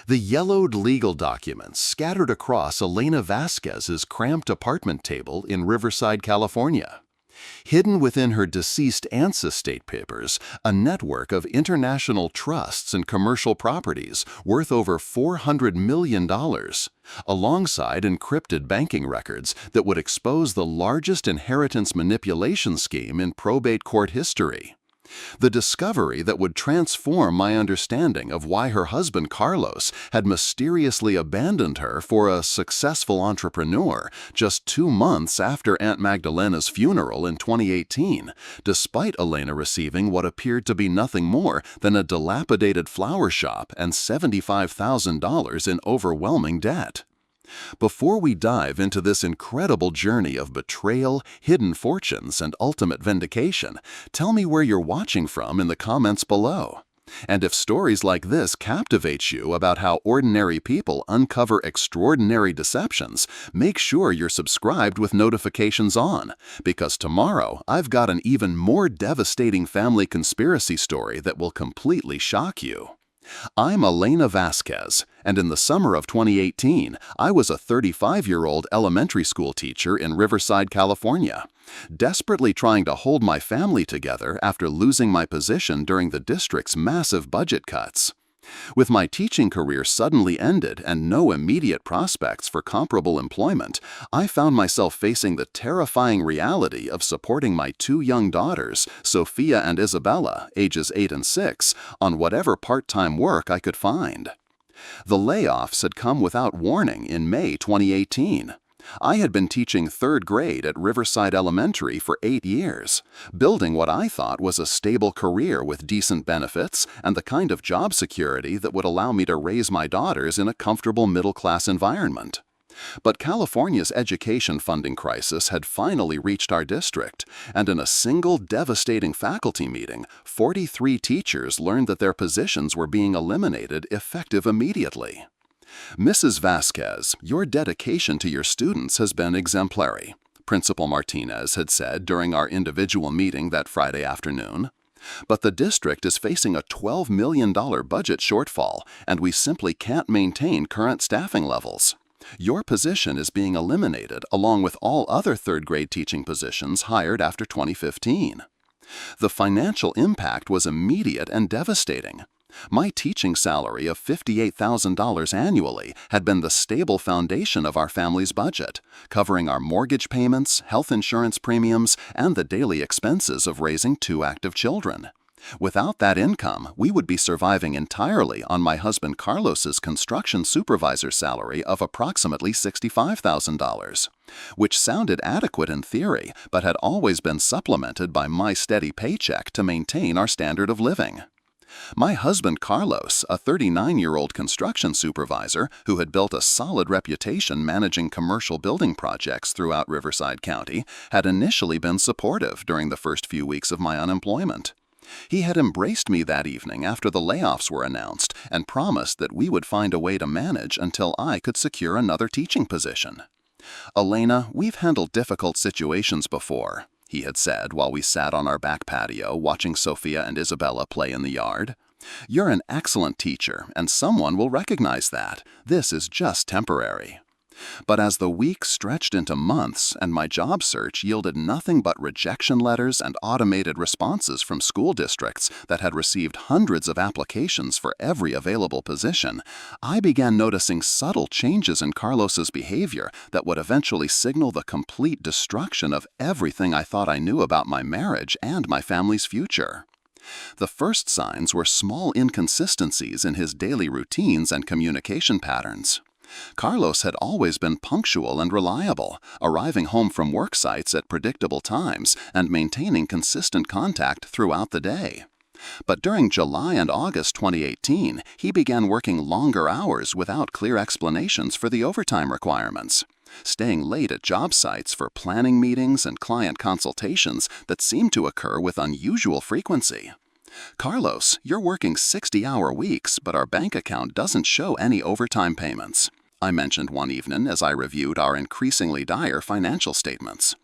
The yellowed legal documents scattered across Elena Vasquez's cramped apartment table in Riverside, California. Hidden within her deceased aunt's estate papers, a network of international trusts and commercial properties worth over $400 million, alongside encrypted banking records that would expose the largest inheritance manipulation scheme in probate court history. The discovery that would transform my understanding of why her husband Carlos had mysteriously abandoned her for a successful entrepreneur just 2 months after Aunt Magdalena's funeral in 2018, despite Elena receiving what appeared to be nothing more than a dilapidated flower shop and $75,000 in overwhelming debt. Before we dive into this incredible journey of betrayal, hidden fortunes, and ultimate vindication, tell me where you're watching from in the comments below. And if stories like this captivate you about how ordinary people uncover extraordinary deceptions, make sure you're subscribed with notifications on, because tomorrow I've got an even more devastating family conspiracy story that will completely shock you. I'm Elena Vasquez, and in the summer of 2018, I was a 35-year-old elementary school teacher in Riverside, California, desperately trying to hold my family together after losing my position during the district's massive budget cuts. With my teaching career suddenly ended and no immediate prospects for comparable employment, I found myself facing the terrifying reality of supporting my 2 young daughters, Sofia and Isabella, ages 8 and 6, on whatever part-time work I could find. The layoffs had come without warning in May 2018. I had been teaching 3rd grade at Riverside Elementary for 8 years, building what I thought was a stable career with decent benefits and the kind of job security that would allow me to raise my daughters in a comfortable middle-class environment. But California's education funding crisis had finally reached our district, and in a single devastating faculty meeting, 43 teachers learned that their positions were being eliminated effective immediately. Mrs. Vasquez, your dedication to your students has been exemplary, Principal Martinez had said during our individual meeting that Friday afternoon. But the district is facing a $12 million budget shortfall, and we simply can't maintain current staffing levels. Your position is being eliminated along with all other 3rd grade teaching positions hired after 2015. The financial impact was immediate and devastating. My teaching salary of $58,000 annually had been the stable foundation of our family's budget, covering our mortgage payments, health insurance premiums, and the daily expenses of raising 2 active children. Without that income, we would be surviving entirely on my husband Carlos's construction supervisor salary of approximately $65,000, which sounded adequate in theory, but had always been supplemented by my steady paycheck to maintain our standard of living. My husband Carlos, a 39-year-old construction supervisor who had built a solid reputation managing commercial building projects throughout Riverside County, had initially been supportive during the first few weeks of my unemployment. He had embraced me that evening after the layoffs were announced and promised that we would find a way to manage until I could secure another teaching position. "Elena, we've handled difficult situations before," he had said while we sat on our back patio watching Sofia and Isabella play in the yard. "You're an excellent teacher, and someone will recognize that. This is just temporary." But as the weeks stretched into months and my job search yielded nothing but rejection letters and automated responses from school districts that had received hundreds of applications for every available position, I began noticing subtle changes in Carlos's behavior that would eventually signal the complete destruction of everything I thought I knew about my marriage and my family's future. The first signs were small inconsistencies in his daily routines and communication patterns. Carlos had always been punctual and reliable, arriving home from work sites at predictable times and maintaining consistent contact throughout the day. But during July and August 2018, he began working longer hours without clear explanations for the overtime requirements, staying late at job sites for planning meetings and client consultations that seemed to occur with unusual frequency. "Carlos, you're working 60-hour weeks, but our bank account doesn't show any overtime payments," I mentioned one evening as I reviewed our increasingly dire financial statements.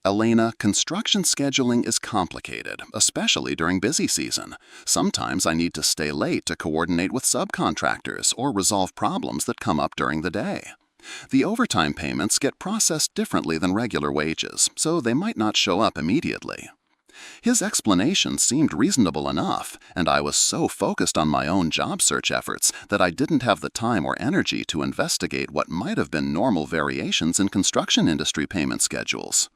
Elena, construction scheduling is complicated, especially during busy season. Sometimes I need to stay late to coordinate with subcontractors or resolve problems that come up during the day. The overtime payments get processed differently than regular wages, so they might not show up immediately. His explanation seemed reasonable enough, and I was so focused on my own job search efforts that I didn't have the time or energy to investigate what might have been normal variations in construction industry payment schedules.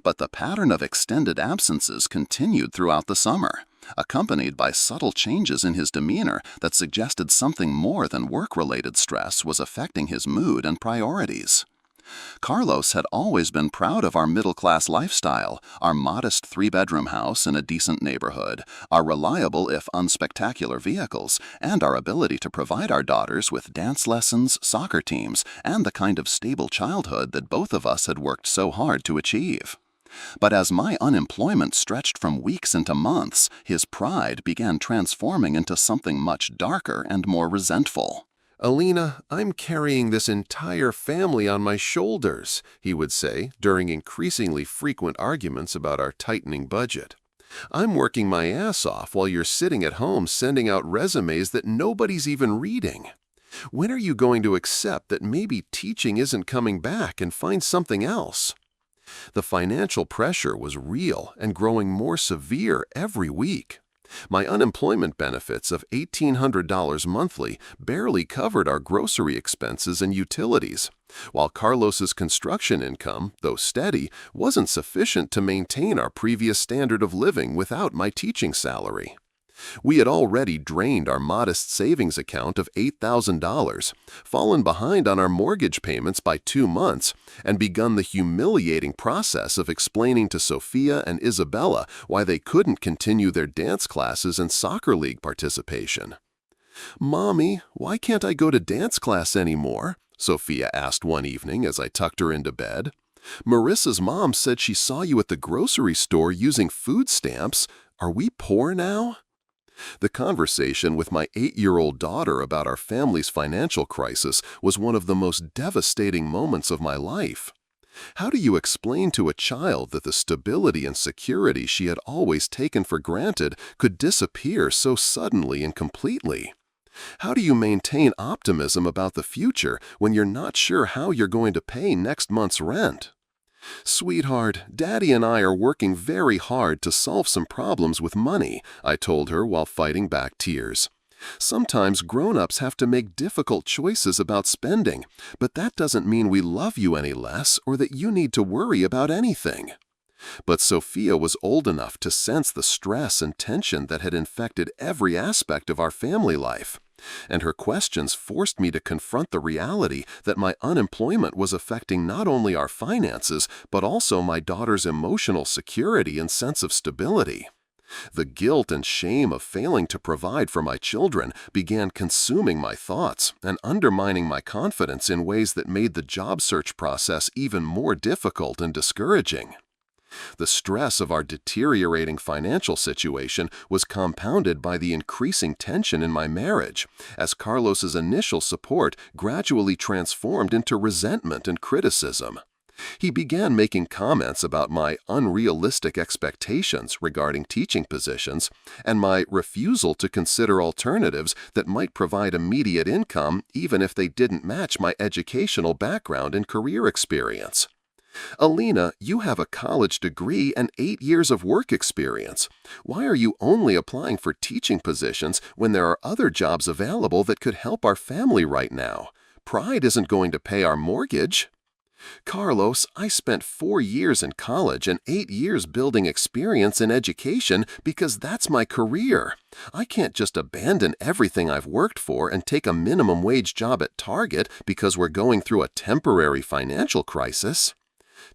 But the pattern of extended absences continued throughout the summer, accompanied by subtle changes in his demeanor that suggested something more than work-related stress was affecting his mood and priorities. Carlos had always been proud of our middle-class lifestyle, our modest three-bedroom house in a decent neighborhood, our reliable if unspectacular vehicles, and our ability to provide our daughters with dance lessons, soccer teams, and the kind of stable childhood that both of us had worked so hard to achieve. But as my unemployment stretched from weeks into months, his pride began transforming into something much darker and more resentful. "Elena, I'm carrying this entire family on my shoulders," he would say during increasingly frequent arguments about our tightening budget. "I'm working my ass off while you're sitting at home sending out resumes that nobody's even reading. When are you going to accept that maybe teaching isn't coming back and find something else?" The financial pressure was real and growing more severe every week. My unemployment benefits of $1,800 monthly barely covered our grocery expenses and utilities, while Carlos's construction income, though steady, wasn't sufficient to maintain our previous standard of living without my teaching salary. We had already drained our modest savings account of $8,000, fallen behind on our mortgage payments by 2 months, and begun the humiliating process of explaining to Sofia and Isabella why they couldn't continue their dance classes and soccer league participation. "Mommy, why can't I go to dance class anymore?" Sofia asked one evening as I tucked her into bed. "Marissa's mom said she saw you at the grocery store using food stamps. Are we poor now?" The conversation with my 8-year-old daughter about our family's financial crisis was one of the most devastating moments of my life. How do you explain to a child that the stability and security she had always taken for granted could disappear so suddenly and completely? How do you maintain optimism about the future when you're not sure how you're going to pay next month's rent? "Sweetheart, Daddy and I are working very hard to solve some problems with money," I told her while fighting back tears. "Sometimes grown-ups have to make difficult choices about spending, but that doesn't mean we love you any less or that you need to worry about anything." But Sofia was old enough to sense the stress and tension that had infected every aspect of our family life, and her questions forced me to confront the reality that my unemployment was affecting not only our finances, but also my daughter's emotional security and sense of stability. The guilt and shame of failing to provide for my children began consuming my thoughts and undermining my confidence in ways that made the job search process even more difficult and discouraging. The stress of our deteriorating financial situation was compounded by the increasing tension in my marriage, as Carlos's initial support gradually transformed into resentment and criticism. He began making comments about my unrealistic expectations regarding teaching positions and my refusal to consider alternatives that might provide immediate income even if they didn't match my educational background and career experience. "Elena, you have a college degree and 8 years of work experience. Why are you only applying for teaching positions when there are other jobs available that could help our family right now? Pride isn't going to pay our mortgage." "Carlos, I spent 4 years in college and 8 years building experience in education because that's my career. I can't just abandon everything I've worked for and take a minimum wage job at Target because we're going through a temporary financial crisis."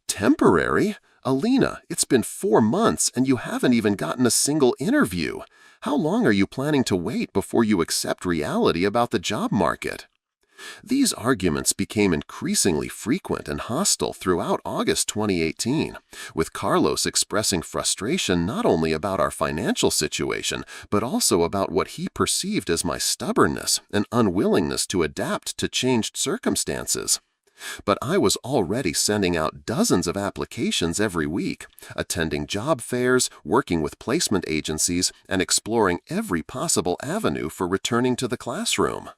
"Temporary? Elena, it's been 4 months and you haven't even gotten a single interview. How long are you planning to wait before you accept reality about the job market?" These arguments became increasingly frequent and hostile throughout August 2018, with Carlos expressing frustration not only about our financial situation, but also about what he perceived as my stubbornness and unwillingness to adapt to changed circumstances. But I was already sending out dozens of applications every week, attending job fairs, working with placement agencies, and exploring every possible avenue for returning to the classroom.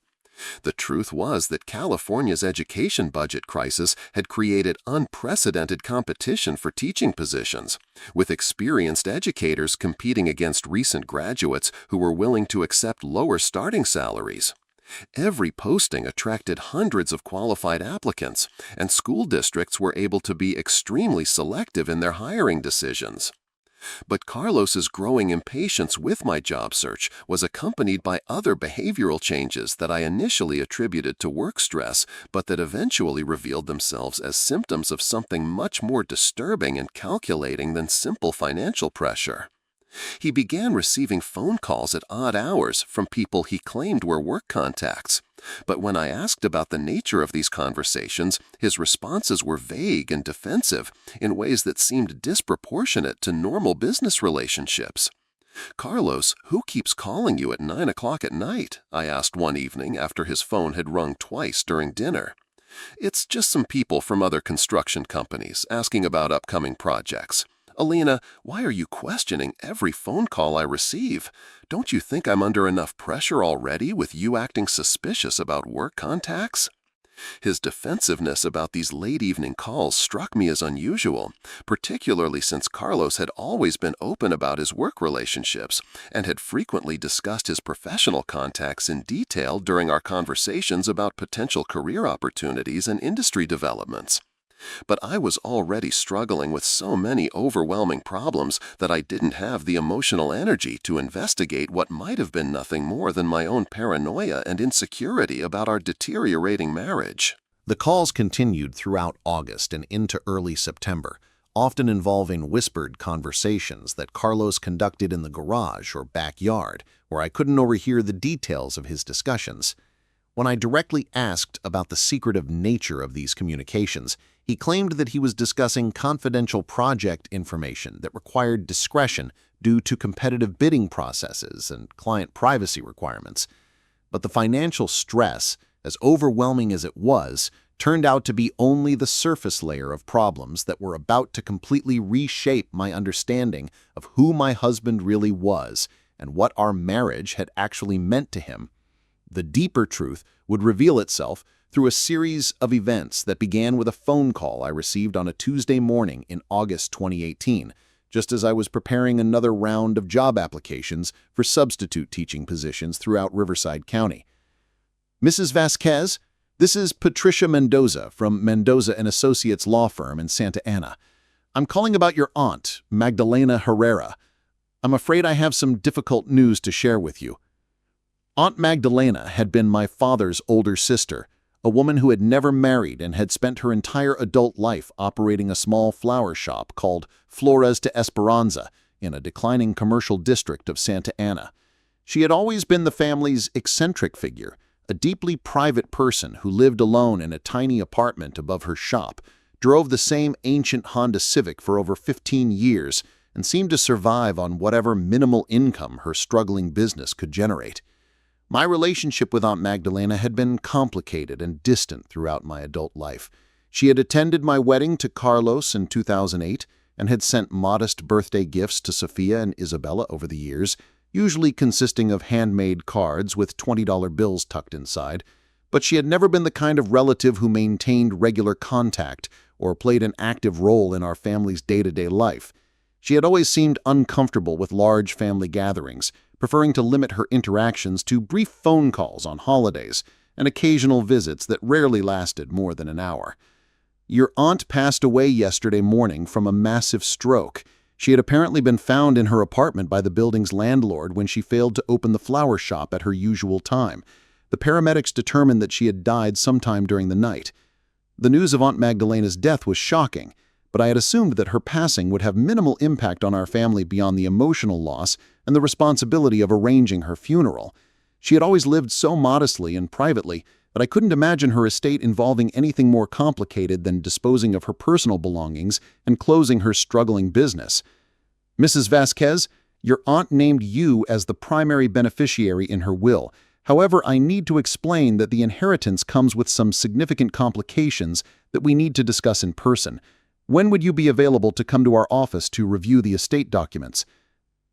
The truth was that California's education budget crisis had created unprecedented competition for teaching positions, with experienced educators competing against recent graduates who were willing to accept lower starting salaries. Every posting attracted hundreds of qualified applicants, and school districts were able to be extremely selective in their hiring decisions. But Carlos's growing impatience with my job search was accompanied by other behavioral changes that I initially attributed to work stress, but that eventually revealed themselves as symptoms of something much more disturbing and calculating than simple financial pressure. He began receiving phone calls at odd hours from people he claimed were work contacts. But when I asked about the nature of these conversations, his responses were vague and defensive in ways that seemed disproportionate to normal business relationships. "Carlos, who keeps calling you at 9 o'clock at night?" I asked one evening after his phone had rung twice during dinner. "It's just some people from other construction companies asking about upcoming projects. Elena, why are you questioning every phone call I receive? Don't you think I'm under enough pressure already with you acting suspicious about work contacts?" His defensiveness about these late evening calls struck me as unusual, particularly since Carlos had always been open about his work relationships and had frequently discussed his professional contacts in detail during our conversations about potential career opportunities and industry developments. But I was already struggling with so many overwhelming problems that I didn't have the emotional energy to investigate what might have been nothing more than my own paranoia and insecurity about our deteriorating marriage. The calls continued throughout August and into early September, often involving whispered conversations that Carlos conducted in the garage or backyard, where I couldn't overhear the details of his discussions. When I directly asked about the secretive nature of these communications, he claimed that he was discussing confidential project information that required discretion due to competitive bidding processes and client privacy requirements. But the financial stress, as overwhelming as it was, turned out to be only the surface layer of problems that were about to completely reshape my understanding of who my husband really was and what our marriage had actually meant to him. The deeper truth would reveal itself through a series of events that began with a phone call I received on a Tuesday morning in August 2018, just as I was preparing another round of job applications for substitute teaching positions throughout Riverside County. "Mrs. Vasquez, this is Patricia Mendoza from Mendoza & Associates Law Firm in Santa Ana. I'm calling about your aunt, Magdalena Herrera. I'm afraid I have some difficult news to share with you." Aunt Magdalena had been my father's older sister, a woman who had never married and had spent her entire adult life operating a small flower shop called Flores de Esperanza in a declining commercial district of Santa Ana. She had always been the family's eccentric figure, a deeply private person who lived alone in a tiny apartment above her shop, drove the same ancient Honda Civic for over 15 years, and seemed to survive on whatever minimal income her struggling business could generate. My relationship with Aunt Magdalena had been complicated and distant throughout my adult life. She had attended my wedding to Carlos in 2008 and had sent modest birthday gifts to Sofia and Isabella over the years, usually consisting of handmade cards with $20 bills tucked inside, but she had never been the kind of relative who maintained regular contact or played an active role in our family's day-to-day life. She had always seemed uncomfortable with large family gatherings, preferring to limit her interactions to brief phone calls on holidays and occasional visits that rarely lasted more than an hour. "Your aunt passed away yesterday morning from a massive stroke. She had apparently been found in her apartment by the building's landlord when she failed to open the flower shop at her usual time. The paramedics determined that she had died sometime during the night. The news of Aunt Magdalena's death was shocking, but I had assumed that her passing would have minimal impact on our family beyond the emotional loss and the responsibility of arranging her funeral. She had always lived so modestly and privately that I couldn't imagine her estate involving anything more complicated than disposing of her personal belongings and closing her struggling business. Mrs. Vasquez, your aunt named you as the primary beneficiary in her will. However, I need to explain that the inheritance comes with some significant complications that we need to discuss in person. When would you be available to come to our office to review the estate documents?"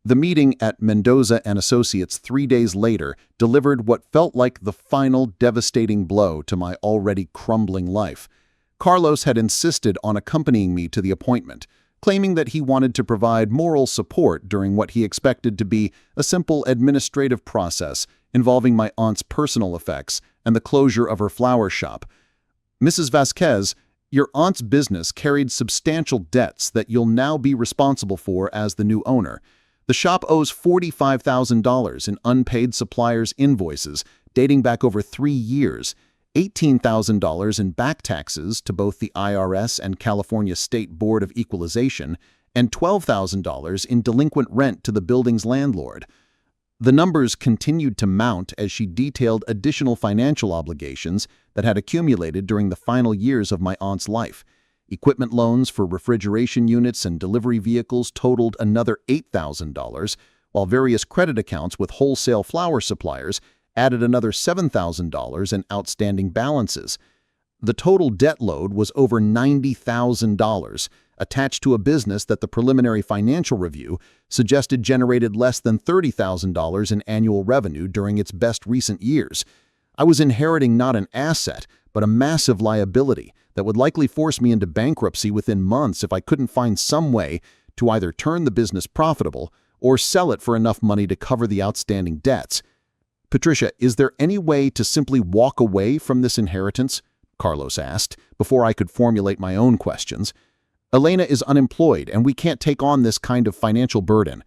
The meeting at Mendoza and Associates 3 days later delivered what felt like the final devastating blow to my already crumbling life. Carlos had insisted on accompanying me to the appointment, claiming that he wanted to provide moral support during what he expected to be a simple administrative process involving my aunt's personal effects and the closure of her flower shop. "Mrs. Vasquez, your aunt's business carried substantial debts that you'll now be responsible for as the new owner. The shop owes $45,000 in unpaid suppliers' invoices dating back over 3 years, $18,000 in back taxes to both the IRS and California State Board of Equalization, and $12,000 in delinquent rent to the building's landlord." The numbers continued to mount as she detailed additional financial obligations that had accumulated during the final years of my aunt's life. Equipment loans for refrigeration units and delivery vehicles totaled another $8,000, while various credit accounts with wholesale flower suppliers added another $7,000 in outstanding balances. The total debt load was over $90,000, attached to a business that the preliminary financial review suggested generated less than $30,000 in annual revenue during its best recent years. I was inheriting not an asset, but a massive liability that would likely force me into bankruptcy within months if I couldn't find some way to either turn the business profitable or sell it for enough money to cover the outstanding debts. "Patricia, is there any way to simply walk away from this inheritance?" Carlos asked, before I could formulate my own questions. "Elena is unemployed, and we can't take on this kind of financial burden."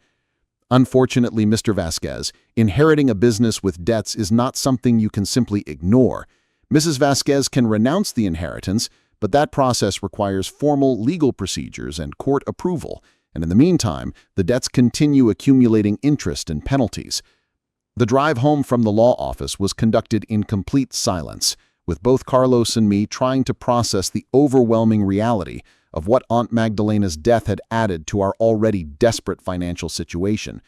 "Unfortunately, Mr. Vasquez, inheriting a business with debts is not something you can simply ignore. Mrs. Vasquez can renounce the inheritance, but that process requires formal legal procedures and court approval, and in the meantime, the debts continue accumulating interest and penalties." The drive home from the law office was conducted in complete silence, with both Carlos and me trying to process the overwhelming reality of what Aunt Magdalena's death had added to our already desperate financial situation.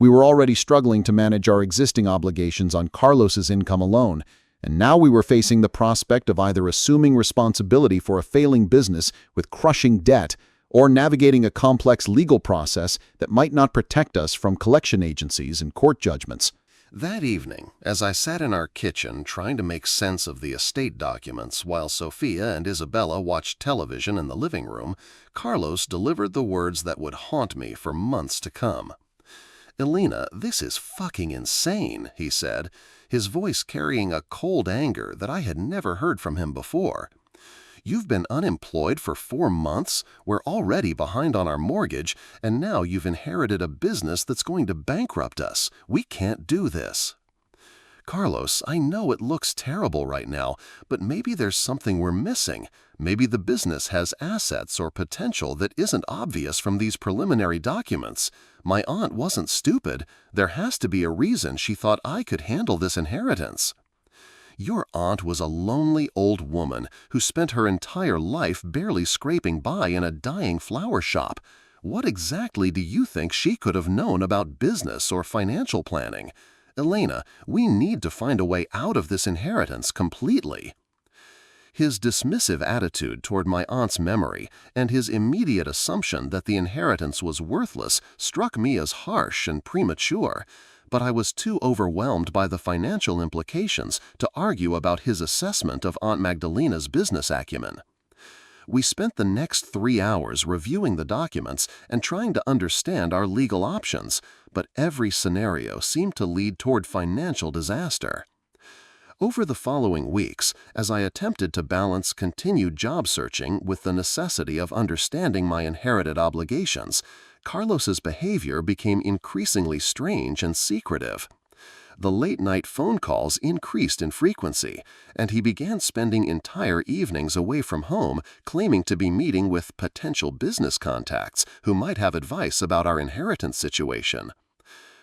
We were already struggling to manage our existing obligations on Carlos's income alone, and now we were facing the prospect of either assuming responsibility for a failing business with crushing debt or navigating a complex legal process that might not protect us from collection agencies and court judgments. That evening, as I sat in our kitchen trying to make sense of the estate documents while Sofia and Isabella watched television in the living room, Carlos delivered the words that would haunt me for months to come. "Elena, this is fucking insane," he said, his voice carrying a cold anger that I had never heard from him before. "You've been unemployed for 4 months, we're already behind on our mortgage, and now you've inherited a business that's going to bankrupt us. We can't do this." "Carlos, I know it looks terrible right now, but maybe there's something we're missing. Maybe the business has assets or potential that isn't obvious from these preliminary documents. My aunt wasn't stupid. There has to be a reason she thought I could handle this inheritance." "Your aunt was a lonely old woman who spent her entire life barely scraping by in a dying flower shop. What exactly do you think she could have known about business or financial planning? Elena, we need to find a way out of this inheritance completely." His dismissive attitude toward my aunt's memory and his immediate assumption that the inheritance was worthless struck me as harsh and premature, but I was too overwhelmed by the financial implications to argue about his assessment of Aunt Magdalena's business acumen. We spent the next 3 hours reviewing the documents and trying to understand our legal options, but every scenario seemed to lead toward financial disaster. Over the following weeks, as I attempted to balance continued job searching with the necessity of understanding my inherited obligations, Carlos's behavior became increasingly strange and secretive. The late-night phone calls increased in frequency, and he began spending entire evenings away from home, claiming to be meeting with potential business contacts who might have advice about our inheritance situation.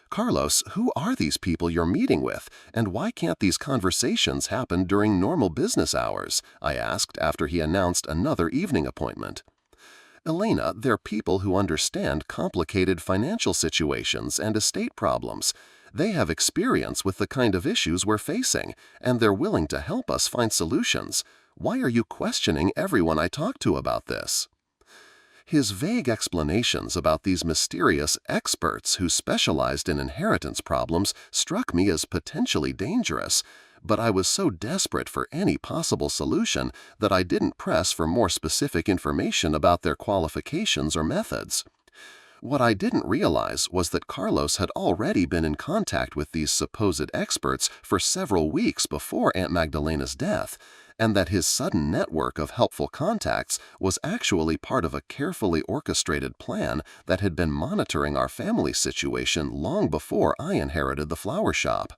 "Carlos, who are these people you're meeting with, and why can't these conversations happen during normal business hours?" I asked after he announced another evening appointment. "Elena, they're people who understand complicated financial situations and estate problems. They have experience with the kind of issues we're facing, and they're willing to help us find solutions. Why are you questioning everyone I talk to about this?" His vague explanations about these mysterious experts who specialized in inheritance problems struck me as potentially dangerous, but I was so desperate for any possible solution that I didn't press for more specific information about their qualifications or methods. What I didn't realize was that Carlos had already been in contact with these supposed experts for several weeks before Aunt Magdalena's death, and that his sudden network of helpful contacts was actually part of a carefully orchestrated plan that had been monitoring our family situation long before I inherited the flower shop.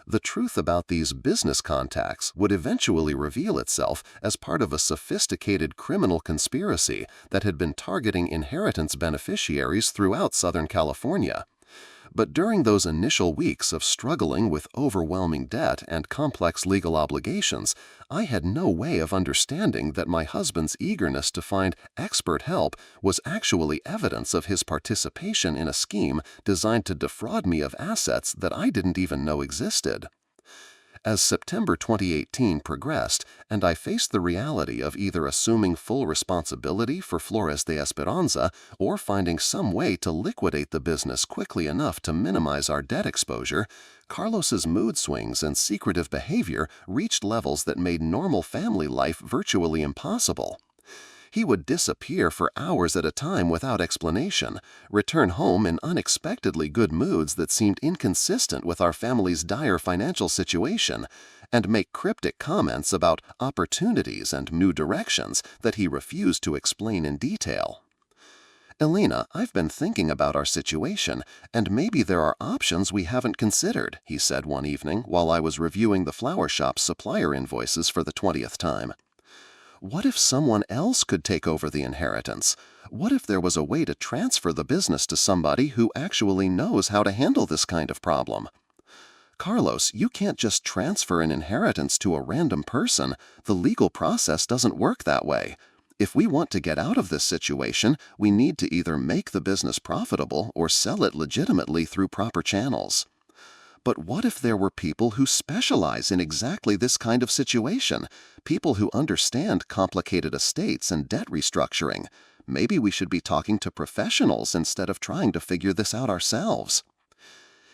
The truth about these business contacts would eventually reveal itself as part of a sophisticated criminal conspiracy that had been targeting inheritance beneficiaries throughout Southern California. But during those initial weeks of struggling with overwhelming debt and complex legal obligations, I had no way of understanding that my husband's eagerness to find expert help was actually evidence of his participation in a scheme designed to defraud me of assets that I didn't even know existed. As September 2018 progressed and I faced the reality of either assuming full responsibility for Flores de Esperanza or finding some way to liquidate the business quickly enough to minimize our debt exposure, Carlos's mood swings and secretive behavior reached levels that made normal family life virtually impossible. He would disappear for hours at a time without explanation, return home in unexpectedly good moods that seemed inconsistent with our family's dire financial situation, and make cryptic comments about opportunities and new directions that he refused to explain in detail. "Elena, I've been thinking about our situation, and maybe there are options we haven't considered," he said one evening while I was reviewing the flower shop's supplier invoices for the 20th time. "What if someone else could take over the inheritance? What if there was a way to transfer the business to somebody who actually knows how to handle this kind of problem?" "Carlos, you can't just transfer an inheritance to a random person. The legal process doesn't work that way. If we want to get out of this situation, we need to either make the business profitable or sell it legitimately through proper channels." "But what if there were people who specialize in exactly this kind of situation? People who understand complicated estates and debt restructuring? Maybe we should be talking to professionals instead of trying to figure this out ourselves."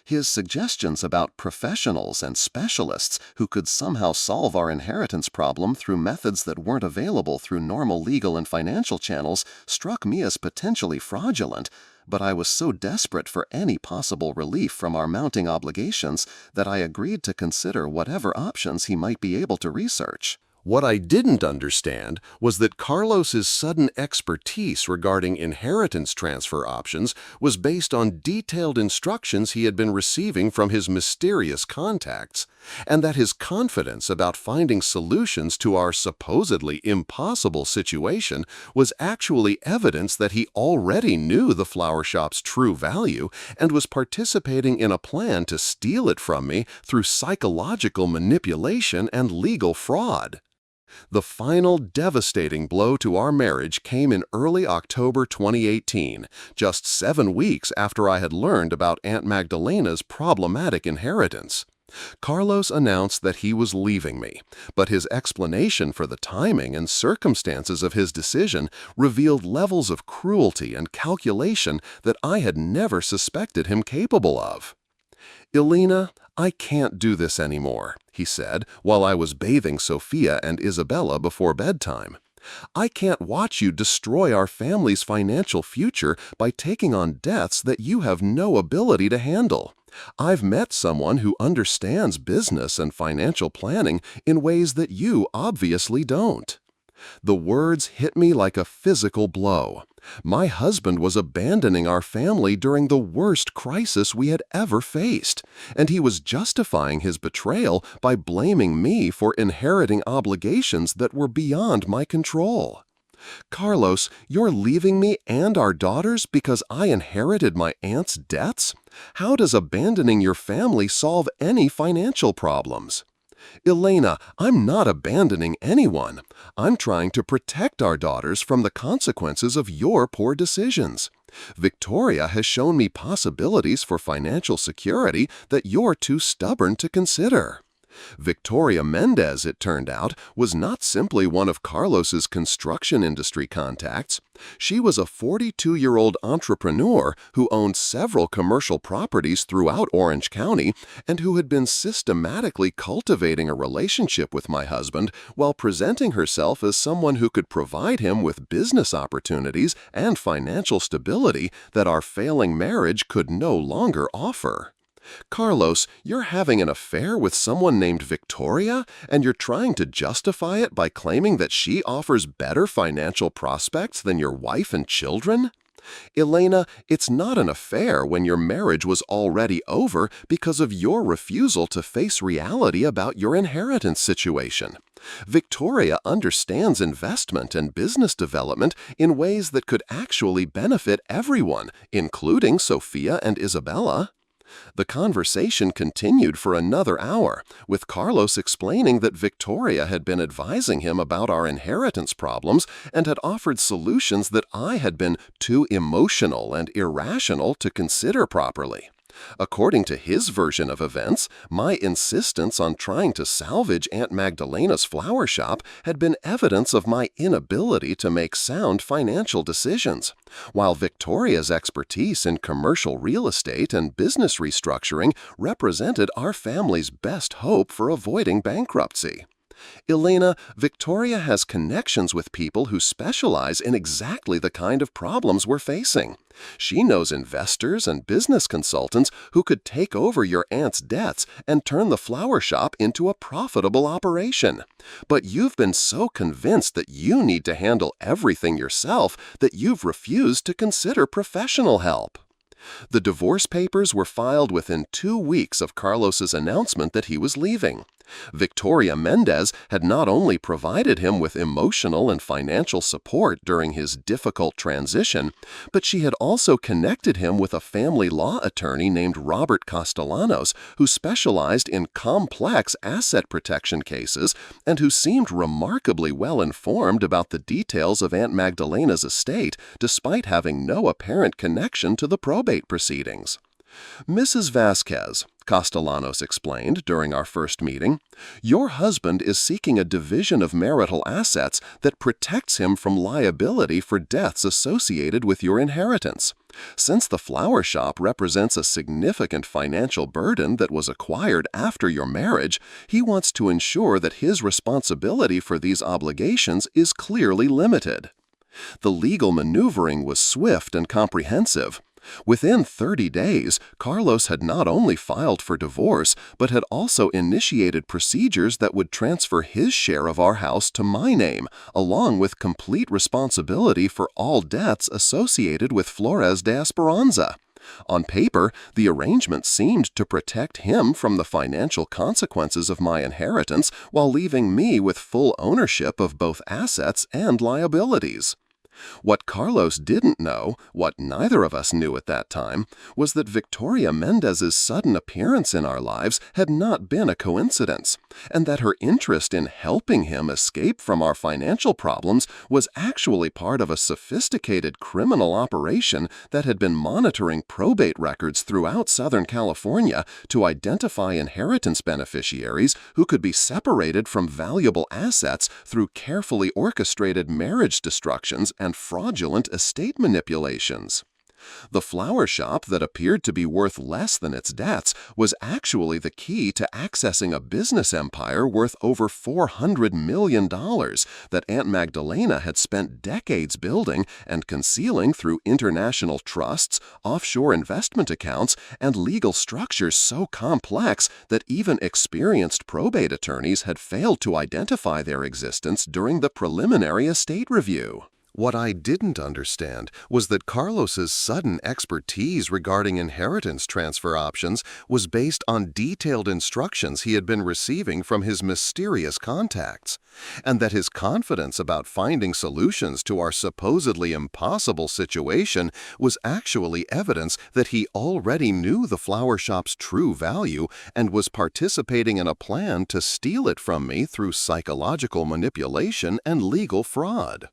His suggestions about professionals and specialists who could somehow solve our inheritance problem through methods that weren't available through normal legal and financial channels struck me as potentially fraudulent, but I was so desperate for any possible relief from our mounting obligations that I agreed to consider whatever options he might be able to research. What I didn't understand was that Carlos's sudden expertise regarding inheritance transfer options was based on detailed instructions he had been receiving from his mysterious contacts, and that his confidence about finding solutions to our supposedly impossible situation was actually evidence that he already knew the flower shop's true value and was participating in a plan to steal it from me through psychological manipulation and legal fraud. The final devastating blow to our marriage came in early October 2018, just 7 weeks after I had learned about Aunt Magdalena's problematic inheritance. Carlos announced that he was leaving me, but his explanation for the timing and circumstances of his decision revealed levels of cruelty and calculation that I had never suspected him capable of. "Elena, I can't do this anymore," he said while I was bathing Sofia and Isabella before bedtime. "I can't watch you destroy our family's financial future by taking on debts that you have no ability to handle. I've met someone who understands business and financial planning in ways that you obviously don't." The words hit me like a physical blow. My husband was abandoning our family during the worst crisis we had ever faced, and he was justifying his betrayal by blaming me for inheriting obligations that were beyond my control. "Carlos, you're leaving me and our daughters because I inherited my aunt's debts? How does abandoning your family solve any financial problems?" "Elena, I'm not abandoning anyone. I'm trying to protect our daughters from the consequences of your poor decisions. Victoria has shown me possibilities for financial security that you're too stubborn to consider. Victoria Mendez, it turned out, was not simply one of Carlos's construction industry contacts. She was a 42-year-old entrepreneur who owned several commercial properties throughout Orange County and who had been systematically cultivating a relationship with my husband while presenting herself as someone who could provide him with business opportunities and financial stability that our failing marriage could no longer offer. Carlos, you're having an affair with someone named Victoria, and you're trying to justify it by claiming that she offers better financial prospects than your wife and children? Elena, it's not an affair when your marriage was already over because of your refusal to face reality about your inheritance situation. Victoria understands investment and business development in ways that could actually benefit everyone, including Sofia and Isabella. The conversation continued for another hour, with Carlos explaining that Victoria had been advising him about our inheritance problems and had offered solutions that I had been too emotional and irrational to consider properly. According to his version of events, my insistence on trying to salvage Aunt Magdalena's flower shop had been evidence of my inability to make sound financial decisions, while Victoria's expertise in commercial real estate and business restructuring represented our family's best hope for avoiding bankruptcy. Elena, Victoria has connections with people who specialize in exactly the kind of problems we're facing. She knows investors and business consultants who could take over your aunt's debts and turn the flower shop into a profitable operation. But you've been so convinced that you need to handle everything yourself that you've refused to consider professional help. The divorce papers were filed within 2 weeks of Carlos's announcement that he was leaving. Victoria Mendez had not only provided him with emotional and financial support during his difficult transition, but she had also connected him with a family law attorney named Robert Castellanos, who specialized in complex asset protection cases and who seemed remarkably well informed about the details of Aunt Magdalena's estate, despite having no apparent connection to the probate proceedings. Mrs. Vasquez, Castellanos explained during our first meeting, your husband is seeking a division of marital assets that protects him from liability for deaths associated with your inheritance. Since the flower shop represents a significant financial burden that was acquired after your marriage, he wants to ensure that his responsibility for these obligations is clearly limited. The legal maneuvering was swift and comprehensive. Within 30 days, Carlos had not only filed for divorce, but had also initiated procedures that would transfer his share of our house to my name, along with complete responsibility for all debts associated with Flores de Esperanza. On paper, the arrangement seemed to protect him from the financial consequences of my inheritance while leaving me with full ownership of both assets and liabilities. What Carlos didn't know, what neither of us knew at that time, was that Victoria Mendez's sudden appearance in our lives had not been a coincidence, and that her interest in helping him escape from our financial problems was actually part of a sophisticated criminal operation that had been monitoring probate records throughout Southern California to identify inheritance beneficiaries who could be separated from valuable assets through carefully orchestrated marriage destructions and fraudulent estate manipulations. The flower shop that appeared to be worth less than its debts was actually the key to accessing a business empire worth over $400 million that Aunt Magdalena had spent decades building and concealing through international trusts, offshore investment accounts, and legal structures so complex that even experienced probate attorneys had failed to identify their existence during the preliminary estate review. What I didn't understand was that Carlos's sudden expertise regarding inheritance transfer options was based on detailed instructions he had been receiving from his mysterious contacts, and that his confidence about finding solutions to our supposedly impossible situation was actually evidence that he already knew the flower shop's true value and was participating in a plan to steal it from me through psychological manipulation and legal fraud.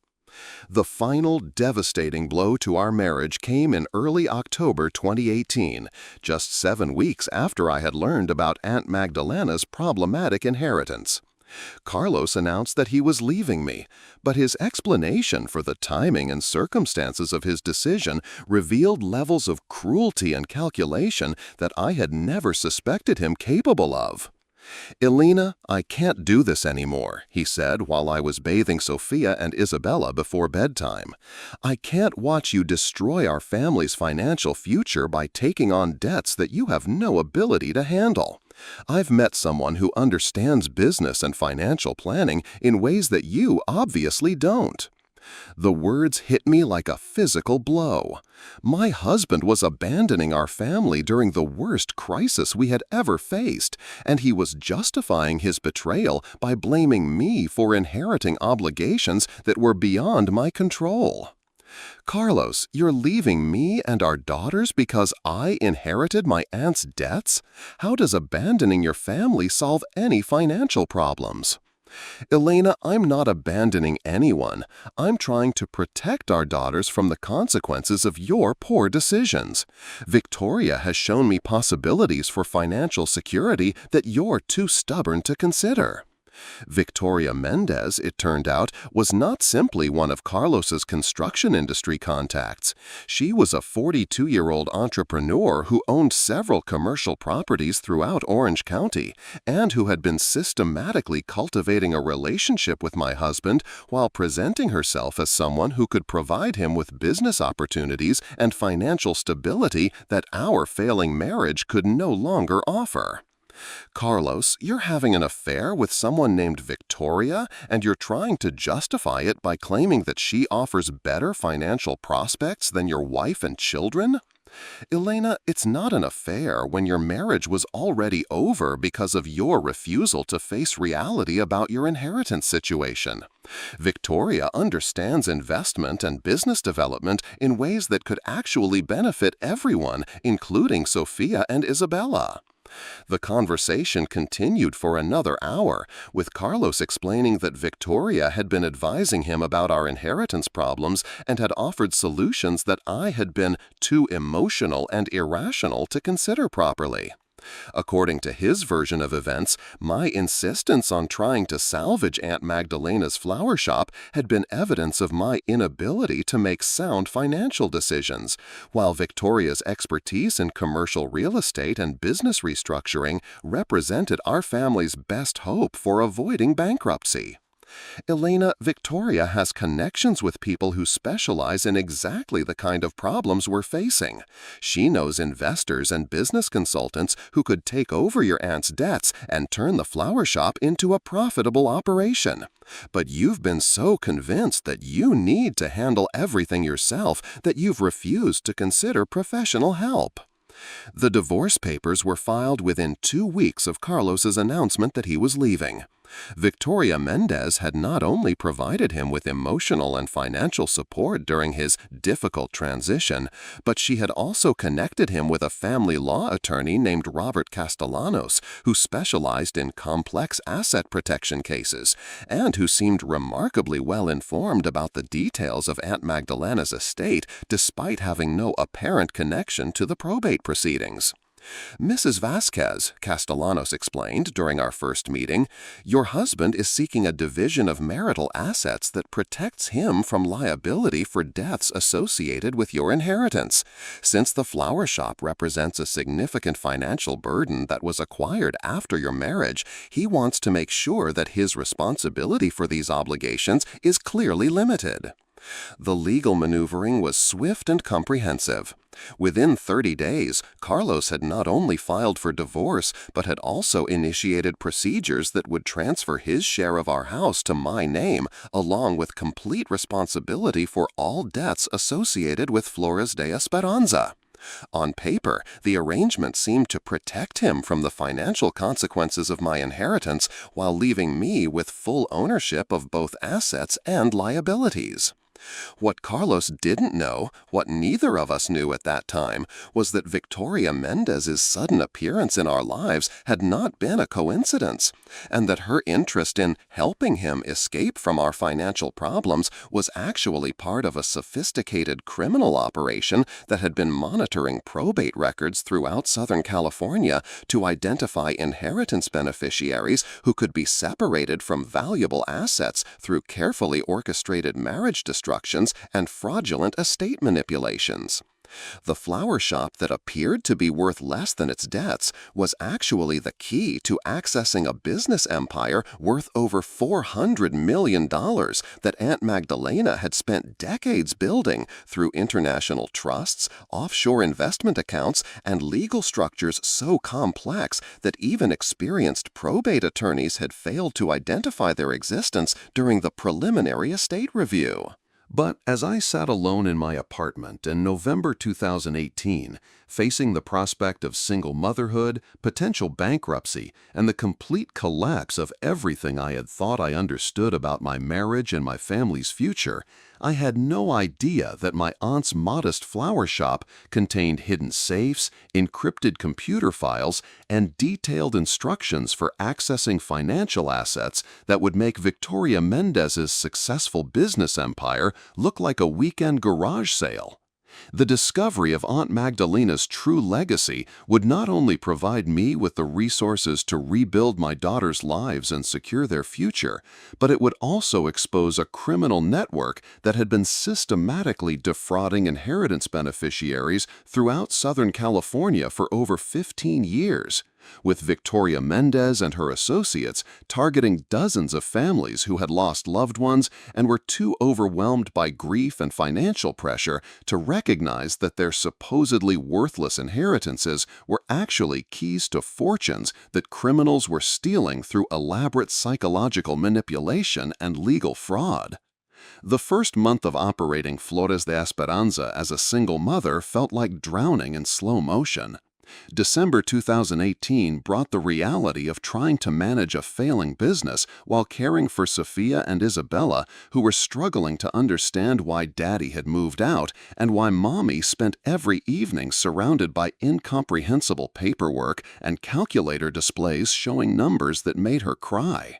The final devastating blow to our marriage came in early October 2018, just 7 weeks after I had learned about Aunt Magdalena's problematic inheritance. Carlos announced that he was leaving me, but his explanation for the timing and circumstances of his decision revealed levels of cruelty and calculation that I had never suspected him capable of. "Elena, I can't do this anymore," he said while I was bathing Sofia and Isabella before bedtime. "I can't watch you destroy our family's financial future by taking on debts that you have no ability to handle. I've met someone who understands business and financial planning in ways that you obviously don't." The words hit me like a physical blow. My husband was abandoning our family during the worst crisis we had ever faced, and he was justifying his betrayal by blaming me for inheriting obligations that were beyond my control. "Carlos, you're leaving me and our daughters because I inherited my aunt's debts? How does abandoning your family solve any financial problems?" "Elena, I'm not abandoning anyone. I'm trying to protect our daughters from the consequences of your poor decisions. Victoria has shown me possibilities for financial security that you're too stubborn to consider." Victoria Mendez, it turned out, was not simply one of Carlos's construction industry contacts. She was a 42-year-old entrepreneur who owned several commercial properties throughout Orange County and who had been systematically cultivating a relationship with my husband while presenting herself as someone who could provide him with business opportunities and financial stability that our failing marriage could no longer offer. "Carlos, you're having an affair with someone named Victoria, and you're trying to justify it by claiming that she offers better financial prospects than your wife and children? Elena, it's not an affair when your marriage was already over because of your refusal to face reality about your inheritance situation. Victoria understands investment and business development in ways that could actually benefit everyone, including Sofia and Isabella." The conversation continued for another hour, with Carlos explaining that Victoria had been advising him about our inheritance problems and had offered solutions that I had been too emotional and irrational to consider properly. According to his version of events, my insistence on trying to salvage Aunt Magdalena's flower shop had been evidence of my inability to make sound financial decisions, while Victoria's expertise in commercial real estate and business restructuring represented our family's best hope for avoiding bankruptcy. "Elena, Victoria has connections with people who specialize in exactly the kind of problems we're facing. She knows investors and business consultants who could take over your aunt's debts and turn the flower shop into a profitable operation. But you've been so convinced that you need to handle everything yourself that you've refused to consider professional help." The divorce papers were filed within 2 weeks of Carlos's announcement that he was leaving. Victoria Mendez had not only provided him with emotional and financial support during his difficult transition, but she had also connected him with a family law attorney named Robert Castellanos, who specialized in complex asset protection cases, and who seemed remarkably well informed about the details of Aunt Magdalena's estate despite having no apparent connection to the probate proceedings. "Mrs. Vasquez," Castellanos explained during our first meeting, "your husband is seeking a division of marital assets that protects him from liability for debts associated with your inheritance. Since the flower shop represents a significant financial burden that was acquired after your marriage, he wants to make sure that his responsibility for these obligations is clearly limited." The legal maneuvering was swift and comprehensive. Within 30 days, Carlos had not only filed for divorce, but had also initiated procedures that would transfer his share of our house to my name, along with complete responsibility for all debts associated with Flores de Esperanza. On paper, the arrangement seemed to protect him from the financial consequences of my inheritance while leaving me with full ownership of both assets and liabilities. What Carlos didn't know, what neither of us knew at that time, was that Victoria Mendez's sudden appearance in our lives had not been a coincidence, and that her interest in helping him escape from our financial problems was actually part of a sophisticated criminal operation that had been monitoring probate records throughout Southern California to identify inheritance beneficiaries who could be separated from valuable assets through carefully orchestrated marriage destructions and fraudulent estate manipulations. The flower shop that appeared to be worth less than its debts was actually the key to accessing a business empire worth over $400 million that Aunt Magdalena had spent decades building through international trusts, offshore investment accounts, and legal structures so complex that even experienced probate attorneys had failed to identify their existence during the preliminary estate review. But as I sat alone in my apartment in November 2018, facing the prospect of single motherhood, potential bankruptcy, and the complete collapse of everything I had thought I understood about my marriage and my family's future, I had no idea that my aunt's modest flower shop contained hidden safes, encrypted computer files, and detailed instructions for accessing financial assets that would make Victoria Mendez's successful business empire look like a weekend garage sale. The discovery of Aunt Magdalena's true legacy would not only provide me with the resources to rebuild my daughters' lives and secure their future, but it would also expose a criminal network that had been systematically defrauding inheritance beneficiaries throughout Southern California for over 15 years. With Victoria Mendez and her associates targeting dozens of families who had lost loved ones and were too overwhelmed by grief and financial pressure to recognize that their supposedly worthless inheritances were actually keys to fortunes that criminals were stealing through elaborate psychological manipulation and legal fraud. The first month of operating Flores de Esperanza as a single mother felt like drowning in slow motion. December 2018 brought the reality of trying to manage a failing business while caring for Sofia and Isabella, who were struggling to understand why Daddy had moved out and why Mommy spent every evening surrounded by incomprehensible paperwork and calculator displays showing numbers that made her cry.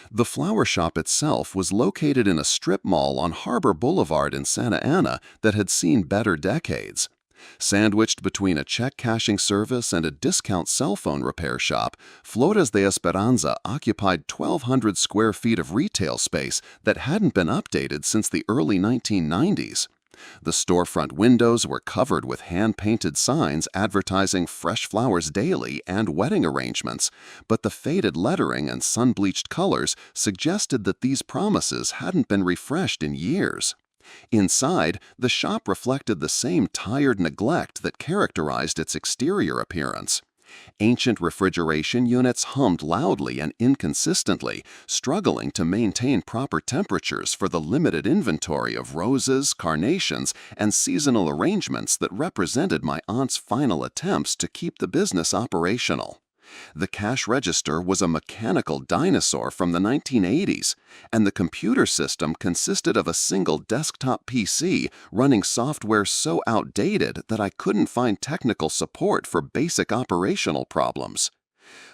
The flower shop itself was located in a strip mall on Harbor Boulevard in Santa Ana that had seen better decades. Sandwiched between a check-cashing service and a discount cell phone repair shop, Flores de Esperanza occupied 1,200 square feet of retail space that hadn't been updated since the early 1990s. The storefront windows were covered with hand-painted signs advertising fresh flowers daily and wedding arrangements, but the faded lettering and sun-bleached colors suggested that these promises hadn't been refreshed in years. Inside, the shop reflected the same tired neglect that characterized its exterior appearance. Ancient refrigeration units hummed loudly and inconsistently, struggling to maintain proper temperatures for the limited inventory of roses, carnations, and seasonal arrangements that represented my aunt's final attempts to keep the business operational. The cash register was a mechanical dinosaur from the 1980s, and the computer system consisted of a single desktop PC running software so outdated that I couldn't find technical support for basic operational problems.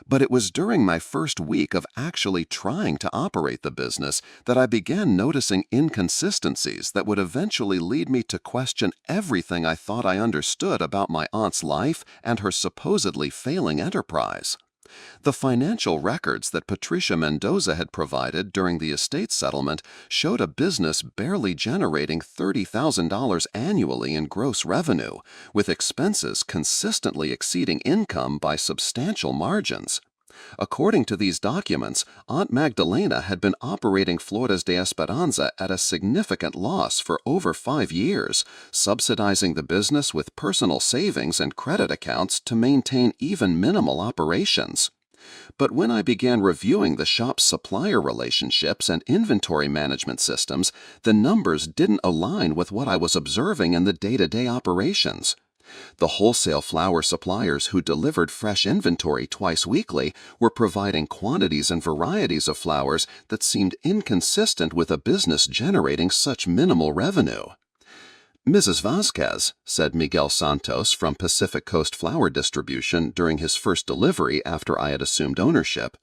But it was during my first week of actually trying to operate the business that I began noticing inconsistencies that would eventually lead me to question everything I thought I understood about my aunt's life and her supposedly failing enterprise. The financial records that Patricia Mendoza had provided during the estate settlement showed a business barely generating $30,000 annually in gross revenue, with expenses consistently exceeding income by substantial margins. According to these documents, Aunt Magdalena had been operating Flores de Esperanza at a significant loss for over 5 years, subsidizing the business with personal savings and credit accounts to maintain even minimal operations. But when I began reviewing the shop's supplier relationships and inventory management systems, the numbers didn't align with what I was observing in the day-to-day operations. The wholesale flower suppliers who delivered fresh inventory twice weekly were providing quantities and varieties of flowers that seemed inconsistent with a business generating such minimal revenue. "Mrs. Vasquez," said Miguel Santos from Pacific Coast Flower Distribution during his first delivery after I had assumed ownership,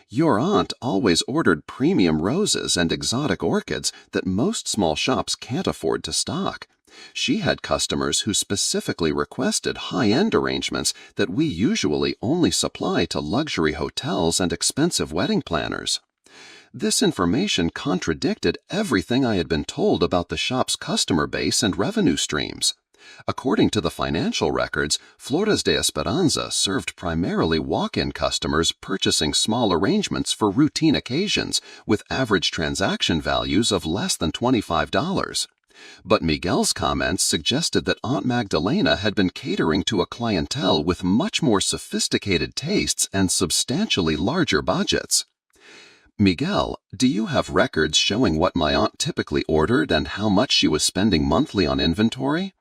"your aunt always ordered premium roses and exotic orchids that most small shops can't afford to stock. She had customers who specifically requested high-end arrangements that we usually only supply to luxury hotels and expensive wedding planners." This information contradicted everything I had been told about the shop's customer base and revenue streams. According to the financial records, Flores de Esperanza served primarily walk-in customers purchasing small arrangements for routine occasions with average transaction values of less than $25. But Miguel's comments suggested that Aunt Magdalena had been catering to a clientele with much more sophisticated tastes and substantially larger budgets. "Miguel, do you have records showing what my aunt typically ordered and how much she was spending monthly on inventory?"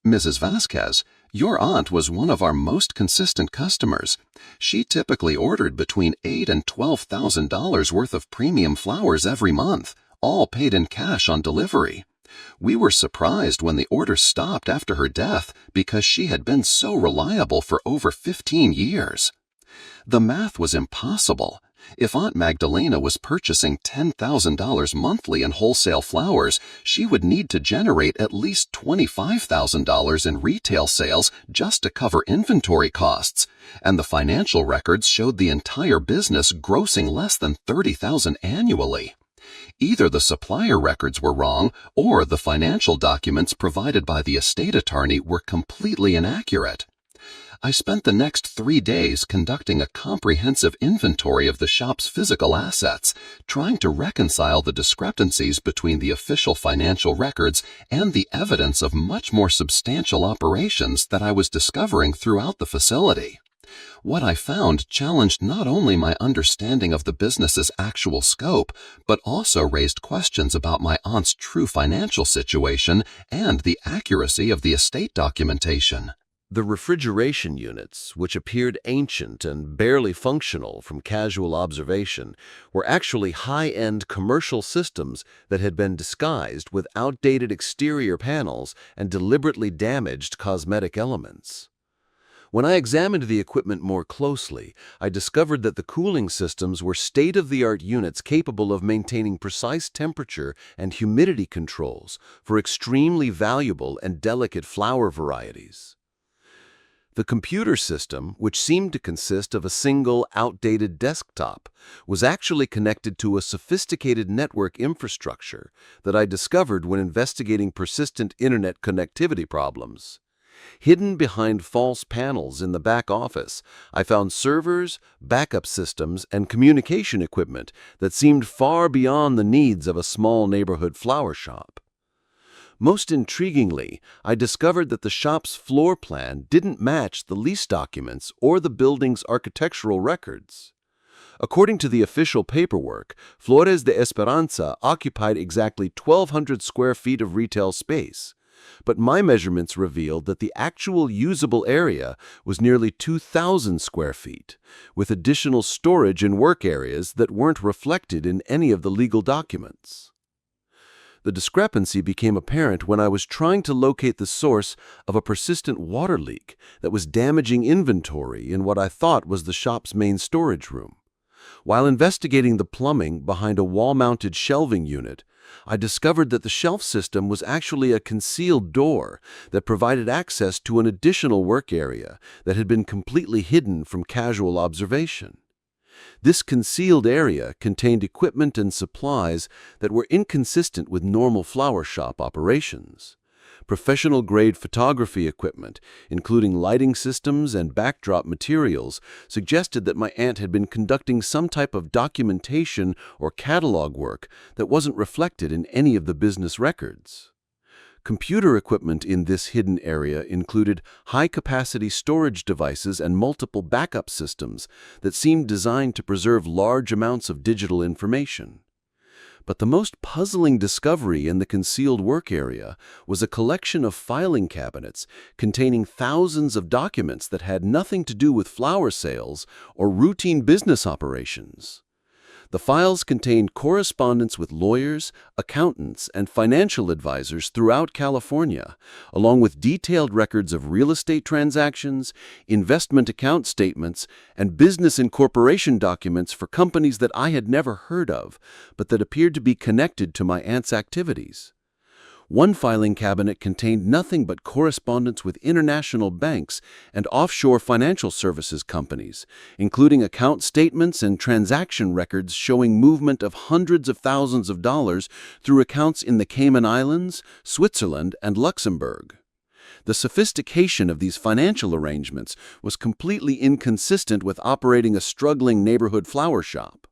"Mrs. Vasquez, your aunt was one of our most consistent customers. She typically ordered between $8,000 and $12,000 worth of premium flowers every month, all paid in cash on delivery. We were surprised when the orders stopped after her death because she had been so reliable for over 15 years. The math was impossible. If Aunt Magdalena was purchasing $10,000 monthly in wholesale flowers, she would need to generate at least $25,000 in retail sales just to cover inventory costs, and the financial records showed the entire business grossing less than $30,000 annually. Either the supplier records were wrong, or the financial documents provided by the estate attorney were completely inaccurate. I spent the next 3 days conducting a comprehensive inventory of the shop's physical assets, trying to reconcile the discrepancies between the official financial records and the evidence of much more substantial operations that I was discovering throughout the facility. What I found challenged not only my understanding of the business's actual scope, but also raised questions about my aunt's true financial situation and the accuracy of the estate documentation. The refrigeration units, which appeared ancient and barely functional from casual observation, were actually high-end commercial systems that had been disguised with outdated exterior panels and deliberately damaged cosmetic elements. When I examined the equipment more closely, I discovered that the cooling systems were state-of-the-art units capable of maintaining precise temperature and humidity controls for extremely valuable and delicate flower varieties. The computer system, which seemed to consist of a single, outdated desktop, was actually connected to a sophisticated network infrastructure that I discovered when investigating persistent internet connectivity problems. Hidden behind false panels in the back office, I found servers, backup systems, and communication equipment that seemed far beyond the needs of a small neighborhood flower shop. Most intriguingly, I discovered that the shop's floor plan didn't match the lease documents or the building's architectural records. According to the official paperwork, Flores de Esperanza occupied exactly 1,200 square feet of retail space, but my measurements revealed that the actual usable area was nearly 2,000 square feet, with additional storage and work areas that weren't reflected in any of the legal documents. The discrepancy became apparent when I was trying to locate the source of a persistent water leak that was damaging inventory in what I thought was the shop's main storage room. While investigating the plumbing behind a wall-mounted shelving unit, I discovered that the shelf system was actually a concealed door that provided access to an additional work area that had been completely hidden from casual observation. This concealed area contained equipment and supplies that were inconsistent with normal flower shop operations. Professional-grade photography equipment, including lighting systems and backdrop materials, suggested that my aunt had been conducting some type of documentation or catalog work that wasn't reflected in any of the business records. Computer equipment in this hidden area included high-capacity storage devices and multiple backup systems that seemed designed to preserve large amounts of digital information. But the most puzzling discovery in the concealed work area was a collection of filing cabinets containing thousands of documents that had nothing to do with flower sales or routine business operations. The files contained correspondence with lawyers, accountants, and financial advisors throughout California, along with detailed records of real estate transactions, investment account statements, and business incorporation documents for companies that I had never heard of, but that appeared to be connected to my aunt's activities. One filing cabinet contained nothing but correspondence with international banks and offshore financial services companies, including account statements and transaction records showing movement of hundreds of thousands of dollars through accounts in the Cayman Islands, Switzerland, and Luxembourg. The sophistication of these financial arrangements was completely inconsistent with operating a struggling neighborhood flower shop.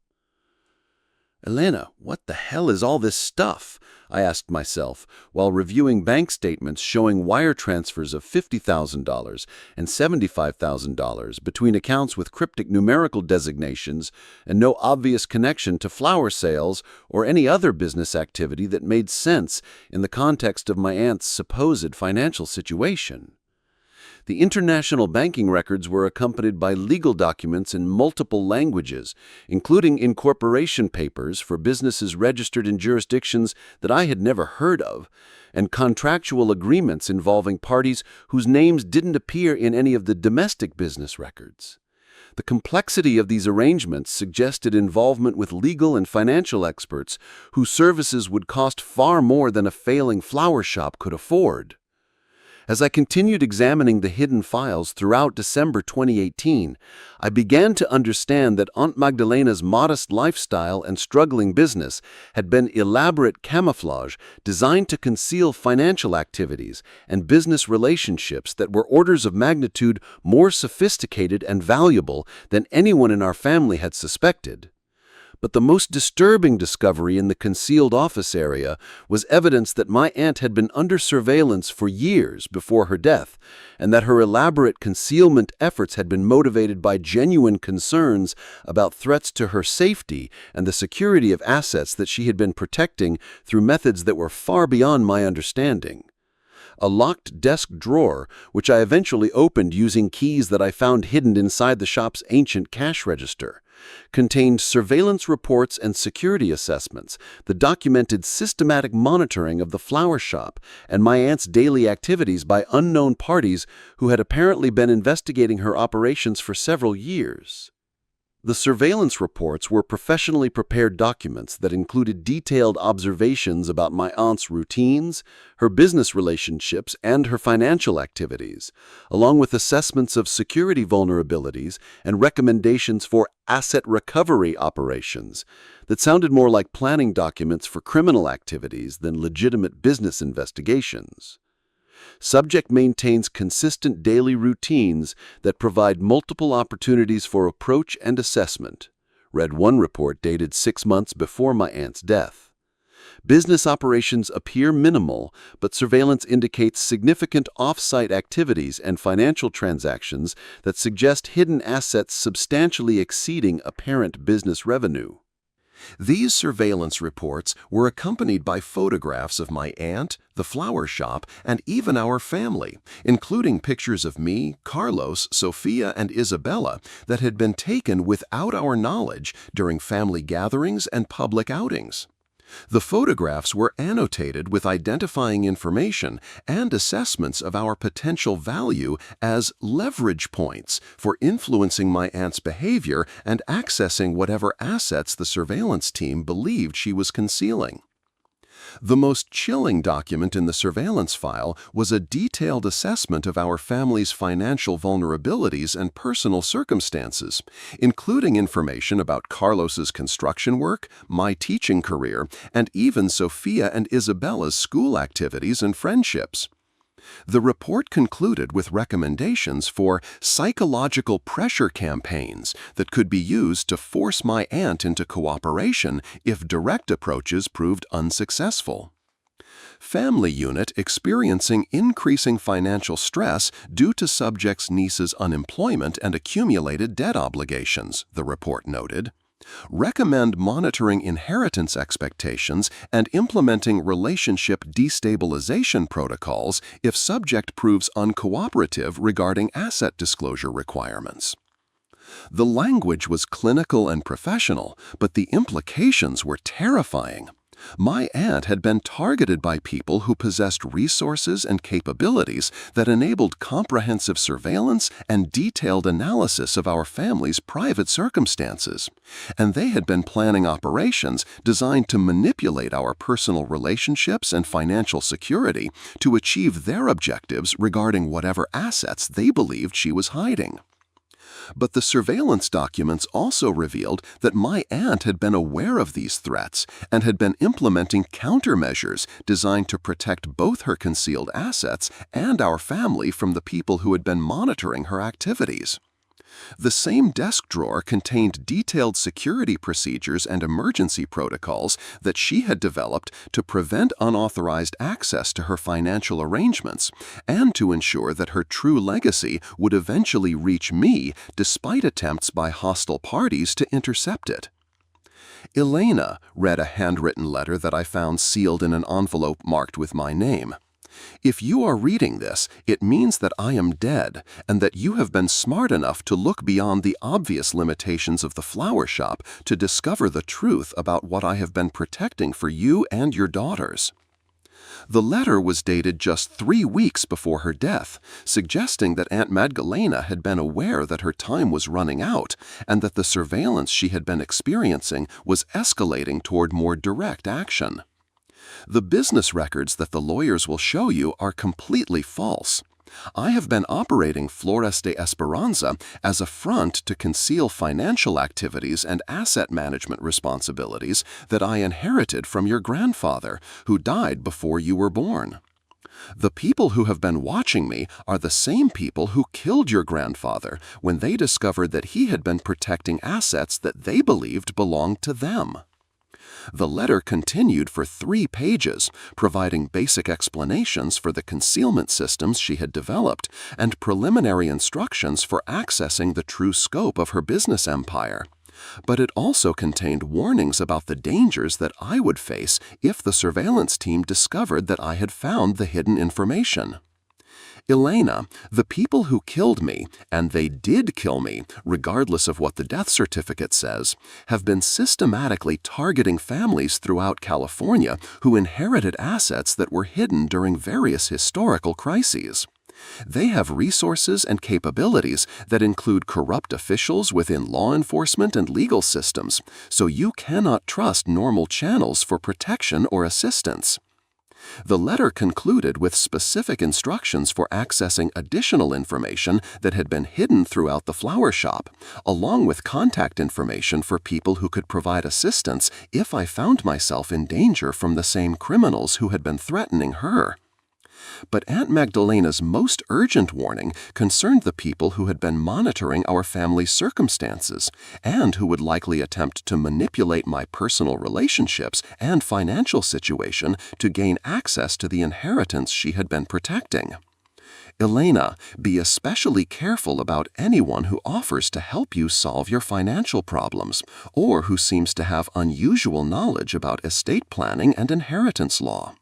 "Elena, what the hell is all this stuff?" I asked myself, while reviewing bank statements showing wire transfers of $50,000 and $75,000 between accounts with cryptic numerical designations and no obvious connection to flower sales or any other business activity that made sense in the context of my aunt's supposed financial situation. The international banking records were accompanied by legal documents in multiple languages, including incorporation papers for businesses registered in jurisdictions that I had never heard of, and contractual agreements involving parties whose names didn't appear in any of the domestic business records. The complexity of these arrangements suggested involvement with legal and financial experts whose services would cost far more than a failing flower shop could afford. As I continued examining the hidden files throughout December 2018, I began to understand that Aunt Magdalena's modest lifestyle and struggling business had been elaborate camouflage designed to conceal financial activities and business relationships that were orders of magnitude more sophisticated and valuable than anyone in our family had suspected. But the most disturbing discovery in the concealed office area was evidence that my aunt had been under surveillance for years before her death, and that her elaborate concealment efforts had been motivated by genuine concerns about threats to her safety and the security of assets that she had been protecting through methods that were far beyond my understanding. A locked desk drawer, which I eventually opened using keys that I found hidden inside the shop's ancient cash register, contained surveillance reports and security assessments that documented systematic monitoring of the flower shop and my aunt's daily activities by unknown parties who had apparently been investigating her operations for several years. The surveillance reports were professionally prepared documents that included detailed observations about my aunt's routines, her business relationships, and her financial activities, along with assessments of security vulnerabilities and recommendations for asset recovery operations that sounded more like planning documents for criminal activities than legitimate business investigations. Subject maintains consistent daily routines that provide multiple opportunities for approach and assessment, read one report dated 6 months before my aunt's death. Business operations appear minimal, but surveillance indicates significant off-site activities and financial transactions that suggest hidden assets substantially exceeding apparent business revenue. These surveillance reports were accompanied by photographs of my aunt, the flower shop, and even our family, including pictures of me, Carlos, Sofia, and Isabella that had been taken without our knowledge during family gatherings and public outings. The photographs were annotated with identifying information and assessments of our potential value as leverage points for influencing my aunt's behavior and accessing whatever assets the surveillance team believed she was concealing. The most chilling document in the surveillance file was a detailed assessment of our family's financial vulnerabilities and personal circumstances, including information about Carlos's construction work, my teaching career, and even Sofia and Isabella's school activities and friendships. The report concluded with recommendations for psychological pressure campaigns that could be used to force my aunt into cooperation if direct approaches proved unsuccessful. Family unit experiencing increasing financial stress due to subject's niece's unemployment and accumulated debt obligations, the report noted. Recommend monitoring inheritance expectations and implementing relationship destabilization protocols if subject proves uncooperative regarding asset disclosure requirements. The language was clinical and professional, but the implications were terrifying. My aunt had been targeted by people who possessed resources and capabilities that enabled comprehensive surveillance and detailed analysis of our family's private circumstances, and they had been planning operations designed to manipulate our personal relationships and financial security to achieve their objectives regarding whatever assets they believed she was hiding. But the surveillance documents also revealed that my aunt had been aware of these threats and had been implementing countermeasures designed to protect both her concealed assets and our family from the people who had been monitoring her activities. The same desk drawer contained detailed security procedures and emergency protocols that she had developed to prevent unauthorized access to her financial arrangements and to ensure that her true legacy would eventually reach me despite attempts by hostile parties to intercept it. Elena read a handwritten letter that I found sealed in an envelope marked with my name. If you are reading this, it means that I am dead and that you have been smart enough to look beyond the obvious limitations of the flower shop to discover the truth about what I have been protecting for you and your daughters. The letter was dated just 3 weeks before her death, suggesting that Aunt Magdalena had been aware that her time was running out and that the surveillance she had been experiencing was escalating toward more direct action. The business records that the lawyers will show you are completely false. I have been operating Flores de Esperanza as a front to conceal financial activities and asset management responsibilities that I inherited from your grandfather, who died before you were born. The people who have been watching me are the same people who killed your grandfather when they discovered that he had been protecting assets that they believed belonged to them. The letter continued for 3 pages, providing basic explanations for the concealment systems she had developed and preliminary instructions for accessing the true scope of her business empire. But it also contained warnings about the dangers that I would face if the surveillance team discovered that I had found the hidden information. Elena, the people who killed me, and they did kill me, regardless of what the death certificate says, have been systematically targeting families throughout California who inherited assets that were hidden during various historical crises. They have resources and capabilities that include corrupt officials within law enforcement and legal systems, so you cannot trust normal channels for protection or assistance. The letter concluded with specific instructions for accessing additional information that had been hidden throughout the flower shop, along with contact information for people who could provide assistance if I found myself in danger from the same criminals who had been threatening her. But Aunt Magdalena's most urgent warning concerned the people who had been monitoring our family's circumstances and who would likely attempt to manipulate my personal relationships and financial situation to gain access to the inheritance she had been protecting. Elena, be especially careful about anyone who offers to help you solve your financial problems or who seems to have unusual knowledge about estate planning and inheritance law.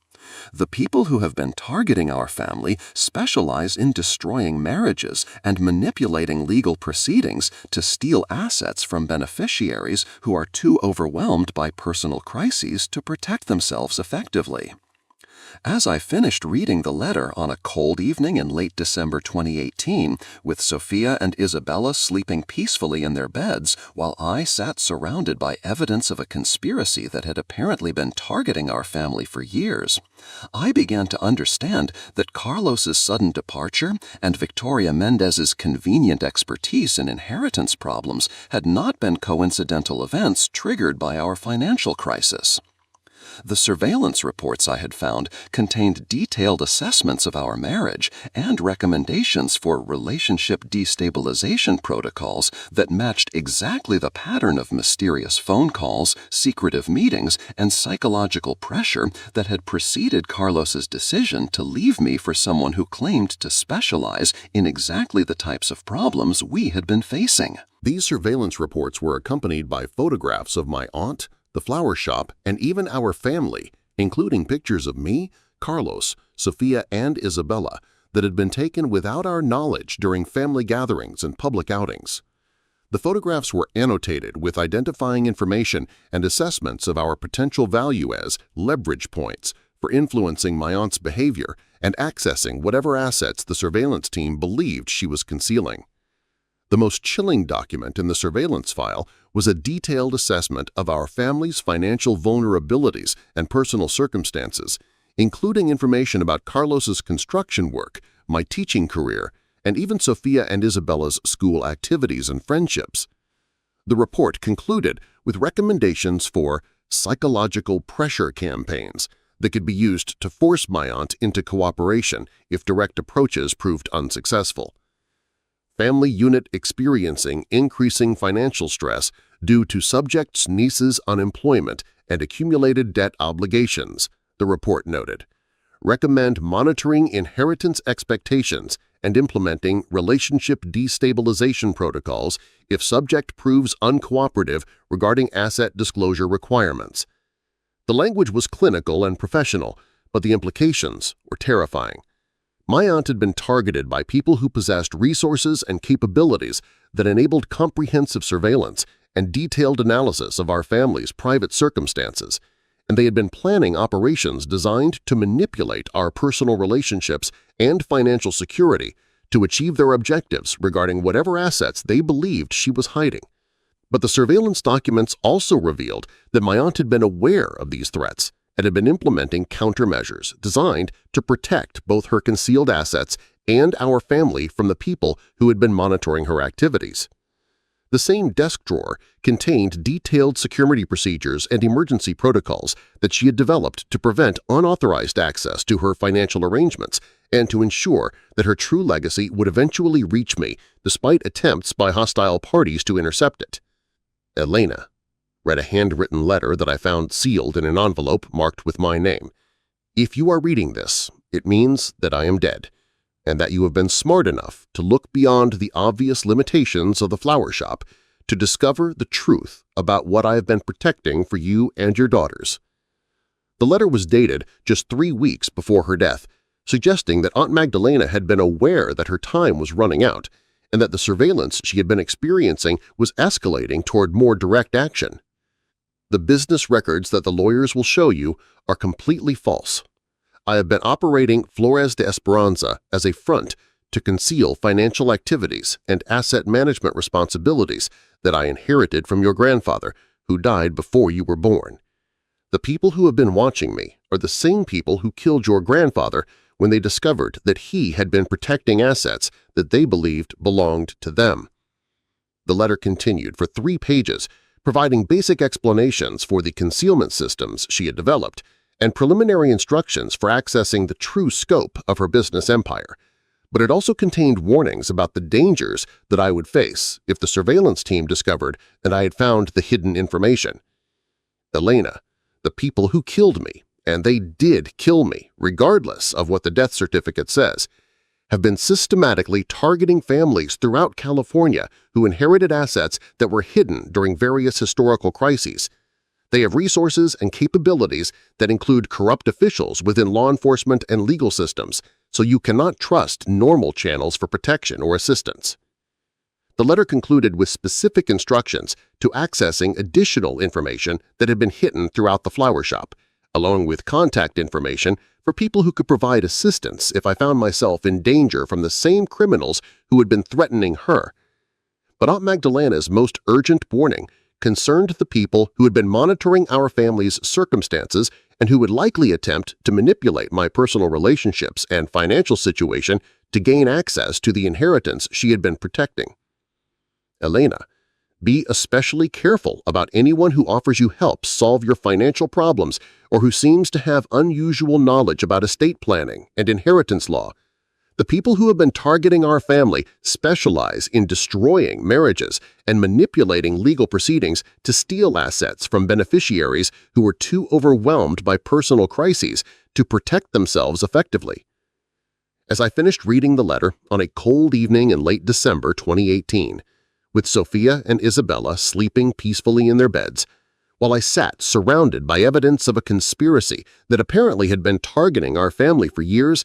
The people who have been targeting our family specialize in destroying marriages and manipulating legal proceedings to steal assets from beneficiaries who are too overwhelmed by personal crises to protect themselves effectively. As I finished reading the letter on a cold evening in late December 2018, with Sofia and Isabella sleeping peacefully in their beds while I sat surrounded by evidence of a conspiracy that had apparently been targeting our family for years, I began to understand that Carlos's sudden departure and Victoria Mendez's convenient expertise in inheritance problems had not been coincidental events triggered by our financial crisis. The surveillance reports I had found contained detailed assessments of our marriage and recommendations for relationship destabilization protocols that matched exactly the pattern of mysterious phone calls, secretive meetings, and psychological pressure that had preceded Carlos's decision to leave me for someone who claimed to specialize in exactly the types of problems we had been facing. These surveillance reports were accompanied by photographs of my aunt, the flower shop, and even our family, including pictures of me, Carlos, Sofia, and Isabella that had been taken without our knowledge during family gatherings and public outings. The photographs were annotated with identifying information and assessments of our potential value as leverage points for influencing my aunt's behavior and accessing whatever assets the surveillance team believed she was concealing. The most chilling document in the surveillance file was a detailed assessment of our family's financial vulnerabilities and personal circumstances, including information about Carlos's construction work, my teaching career, and even Sofia and Isabella's school activities and friendships. The report concluded with recommendations for psychological pressure campaigns that could be used to force my aunt into cooperation if direct approaches proved unsuccessful. Family unit experiencing increasing financial stress due to subject's niece's unemployment and accumulated debt obligations, the report noted. Recommend monitoring inheritance expectations and implementing relationship destabilization protocols if subject proves uncooperative regarding asset disclosure requirements. The language was clinical and professional, but the implications were terrifying. My aunt had been targeted by people who possessed resources and capabilities that enabled comprehensive surveillance and detailed analysis of our family's private circumstances, and they had been planning operations designed to manipulate our personal relationships and financial security to achieve their objectives regarding whatever assets they believed she was hiding. But the surveillance documents also revealed that my aunt had been aware of these threats and had been implementing countermeasures designed to protect both her concealed assets and our family from the people who had been monitoring her activities. The same desk drawer contained detailed security procedures and emergency protocols that she had developed to prevent unauthorized access to her financial arrangements and to ensure that her true legacy would eventually reach me despite attempts by hostile parties to intercept it. Elena read a handwritten letter that I found sealed in an envelope marked with my name. If you are reading this, it means that I am dead, and that you have been smart enough to look beyond the obvious limitations of the flower shop to discover the truth about what I have been protecting for you and your daughters. The letter was dated just 3 weeks before her death, suggesting that Aunt Magdalena had been aware that her time was running out and that the surveillance she had been experiencing was escalating toward more direct action. The business records that the lawyers will show you are completely false. I have been operating Flores de Esperanza as a front to conceal financial activities and asset management responsibilities that I inherited from your grandfather, who died before you were born. The people who have been watching me are the same people who killed your grandfather when they discovered that he had been protecting assets that they believed belonged to them. The letter continued for 3 pages, providing basic explanations for the concealment systems she had developed and preliminary instructions for accessing the true scope of her business empire, but it also contained warnings about the dangers that I would face if the surveillance team discovered that I had found the hidden information. Elena, the people who killed me, and they did kill me regardless of what the death certificate says, have been systematically targeting families throughout California who inherited assets that were hidden during various historical crises. They have resources and capabilities that include corrupt officials within law enforcement and legal systems, so you cannot trust normal channels for protection or assistance. The letter concluded with specific instructions to accessing additional information that had been hidden throughout the flower shop, along with contact information for people who could provide assistance if I found myself in danger from the same criminals who had been threatening her. But Aunt Magdalena's most urgent warning concerned the people who had been monitoring our family's circumstances and who would likely attempt to manipulate my personal relationships and financial situation to gain access to the inheritance she had been protecting. Elena, Be especially careful about anyone who offers you help solve your financial problems or who seems to have unusual knowledge about estate planning and inheritance law. The people who have been targeting our family specialize in destroying marriages and manipulating legal proceedings to steal assets from beneficiaries who are too overwhelmed by personal crises to protect themselves effectively. As I finished reading the letter on a cold evening in late December 2018, with Sofia and Isabella sleeping peacefully in their beds, while I sat surrounded by evidence of a conspiracy that apparently had been targeting our family for years,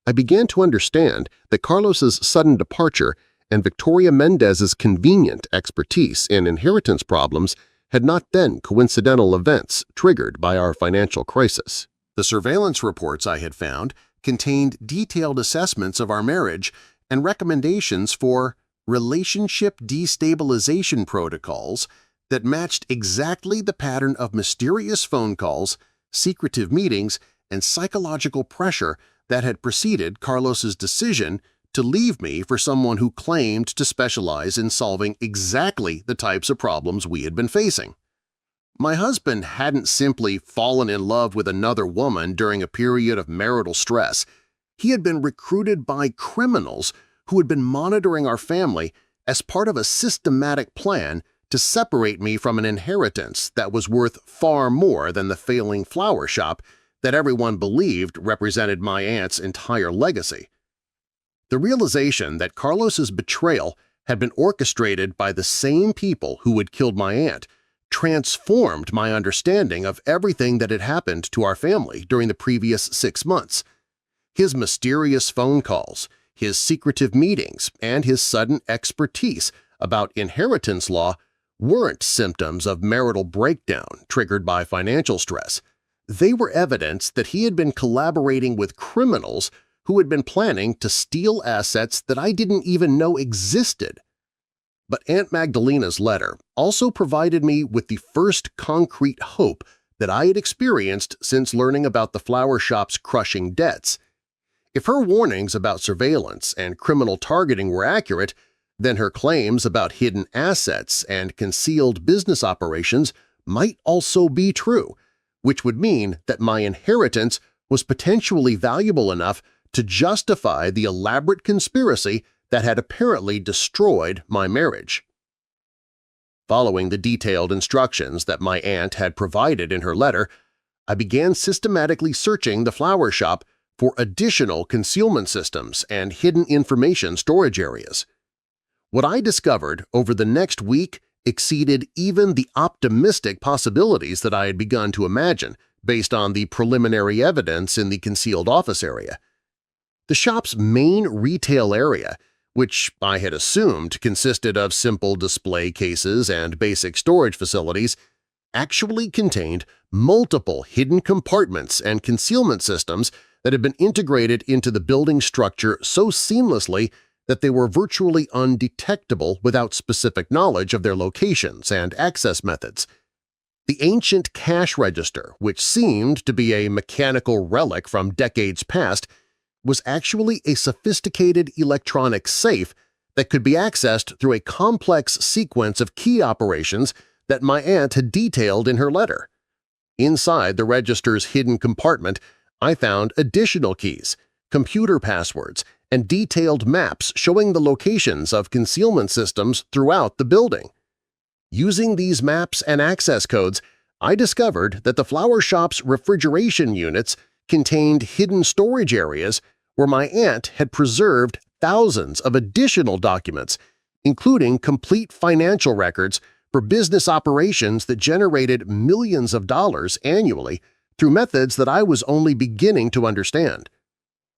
I began to understand that Carlos's sudden departure and Victoria Mendez's convenient expertise in inheritance problems had not been coincidental events triggered by our financial crisis. The surveillance reports I had found contained detailed assessments of our marriage and recommendations for relationship destabilization protocols that matched exactly the pattern of mysterious phone calls, secretive meetings, and psychological pressure that had preceded Carlos's decision to leave me for someone who claimed to specialize in solving exactly the types of problems we had been facing. My husband hadn't simply fallen in love with another woman during a period of marital stress. He had been recruited by criminals who had been monitoring our family as part of a systematic plan to separate me from an inheritance that was worth far more than the failing flower shop that everyone believed represented my aunt's entire legacy. The realization that Carlos's betrayal had been orchestrated by the same people who had killed my aunt transformed my understanding of everything that had happened to our family during the previous 6 months. His mysterious phone calls, his secretive meetings, and his sudden expertise about inheritance law weren't symptoms of marital breakdown triggered by financial stress. They were evidence that he had been collaborating with criminals who had been planning to steal assets that I didn't even know existed. But Aunt Magdalena's letter also provided me with the first concrete hope that I had experienced since learning about the flower shop's crushing debts. If her warnings about surveillance and criminal targeting were accurate, then her claims about hidden assets and concealed business operations might also be true, which would mean that my inheritance was potentially valuable enough to justify the elaborate conspiracy that had apparently destroyed my marriage. Following the detailed instructions that my aunt had provided in her letter, I began systematically searching the flower shop for additional concealment systems and hidden information storage areas. What I discovered over the next week exceeded even the optimistic possibilities that I had begun to imagine based on the preliminary evidence in the concealed office area. The shop's main retail area, which I had assumed consisted of simple display cases and basic storage facilities, actually contained multiple hidden compartments and concealment systems that had been integrated into the building structure so seamlessly that they were virtually undetectable without specific knowledge of their locations and access methods. The ancient cash register, which seemed to be a mechanical relic from decades past, was actually a sophisticated electronic safe that could be accessed through a complex sequence of key operations that my aunt had detailed in her letter. Inside the register's hidden compartment, I found additional keys, computer passwords, and detailed maps showing the locations of concealment systems throughout the building. Using these maps and access codes, I discovered that the flower shop's refrigeration units contained hidden storage areas where my aunt had preserved thousands of additional documents, including complete financial records for business operations that generated millions of dollars annually through methods that I was only beginning to understand.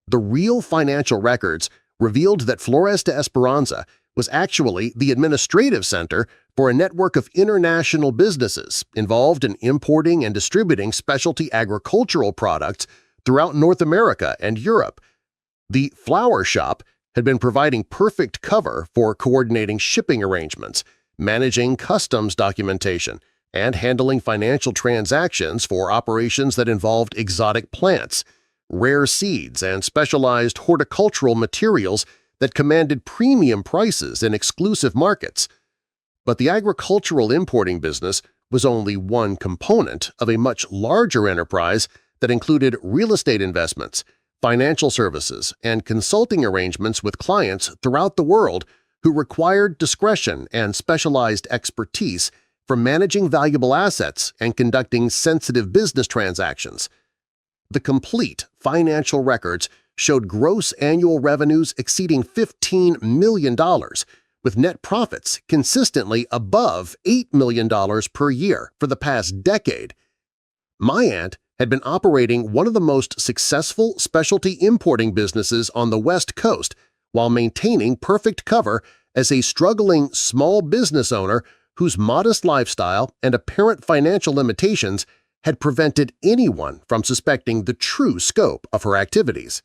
The real financial records revealed that Flores de Esperanza was actually the administrative center for a network of international businesses involved in importing and distributing specialty agricultural products throughout North America and Europe. The flower shop had been providing perfect cover for coordinating shipping arrangements, managing customs documentation, and handling financial transactions for operations that involved exotic plants, rare seeds, and specialized horticultural materials that commanded premium prices in exclusive markets. But the agricultural importing business was only one component of a much larger enterprise that included real estate investments, financial services, and consulting arrangements with clients throughout the world who required discretion and specialized expertise for managing valuable assets and conducting sensitive business transactions. The complete financial records showed gross annual revenues exceeding $15 million, with net profits consistently above $8 million per year for the past decade. My aunt had been operating one of the most successful specialty importing businesses on the West Coast while maintaining perfect cover as a struggling small business owner whose modest lifestyle and apparent financial limitations had prevented anyone from suspecting the true scope of her activities.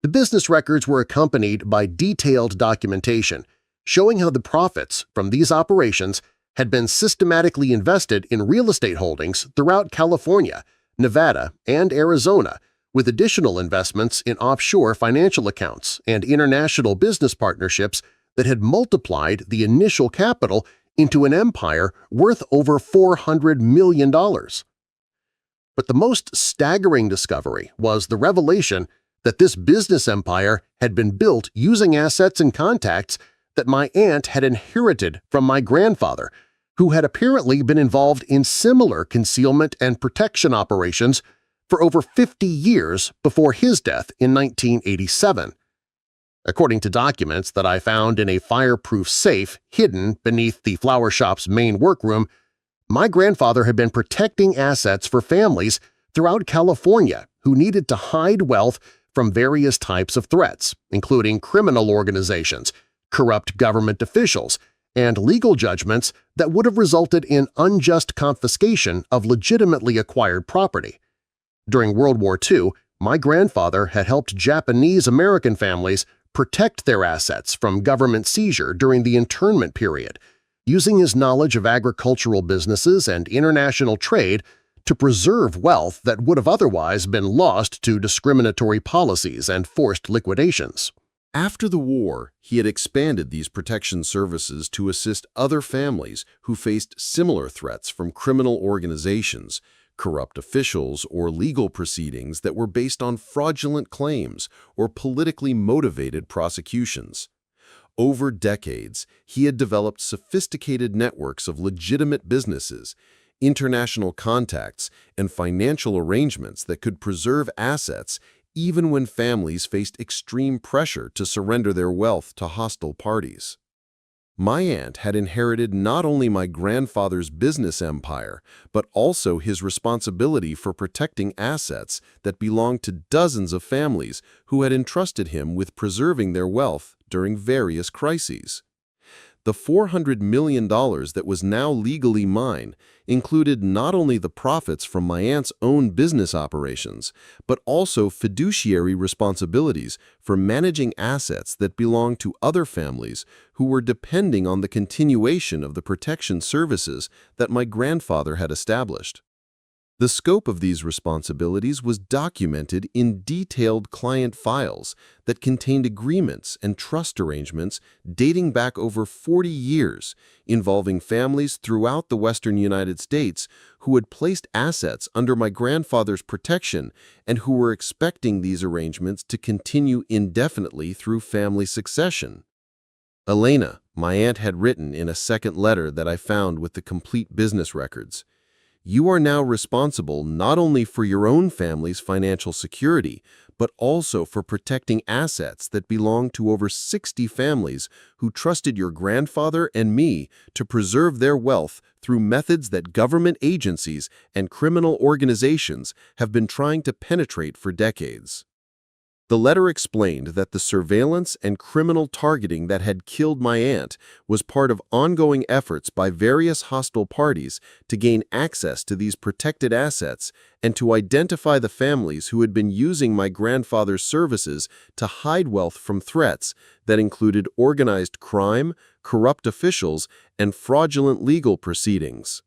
The business records were accompanied by detailed documentation showing how the profits from these operations had been systematically invested in real estate holdings throughout California, Nevada, and Arizona, with additional investments in offshore financial accounts and international business partnerships that had multiplied the initial capital into an empire worth over $400 million. But the most staggering discovery was the revelation that this business empire had been built using assets and contacts that my aunt had inherited from my grandfather, who had apparently been involved in similar concealment and protection operations for over 50 years before his death in 1987. According to documents that I found in a fireproof safe hidden beneath the flower shop's main workroom, my grandfather had been protecting assets for families throughout California who needed to hide wealth from various types of threats, including criminal organizations, corrupt government officials, and legal judgments that would have resulted in unjust confiscation of legitimately acquired property. During World War II, my grandfather had helped Japanese-American families protect their assets from government seizure during the internment period, using his knowledge of agricultural businesses and international trade to preserve wealth that would have otherwise been lost to discriminatory policies and forced liquidations. After the war, he had expanded these protection services to assist other families who faced similar threats from criminal organizations, corrupt officials, or legal proceedings that were based on fraudulent claims or politically motivated prosecutions. Over decades, he had developed sophisticated networks of legitimate businesses, international contacts, and financial arrangements that could preserve assets even when families faced extreme pressure to surrender their wealth to hostile parties. My aunt had inherited not only my grandfather's business empire, but also his responsibility for protecting assets that belonged to dozens of families who had entrusted him with preserving their wealth during various crises. The $400 million that was now legally mine included not only the profits from my aunt's own business operations, but also fiduciary responsibilities for managing assets that belonged to other families who were depending on the continuation of the protection services that my grandfather had established. The scope of these responsibilities was documented in detailed client files that contained agreements and trust arrangements dating back over 40 years involving families throughout the western United States who had placed assets under my grandfather's protection and who were expecting these arrangements to continue indefinitely through family succession. Elena, my aunt had written in a second letter that I found with the complete business records, "You are now responsible not only for your own family's financial security, but also for protecting assets that belong to over 60 families who trusted your grandfather and me to preserve their wealth through methods that government agencies and criminal organizations have been trying to penetrate for decades." The letter explained that the surveillance and criminal targeting that had killed my aunt was part of ongoing efforts by various hostile parties to gain access to these protected assets and to identify the families who had been using my grandfather's services to hide wealth from threats that included organized crime, corrupt officials, and fraudulent legal proceedings.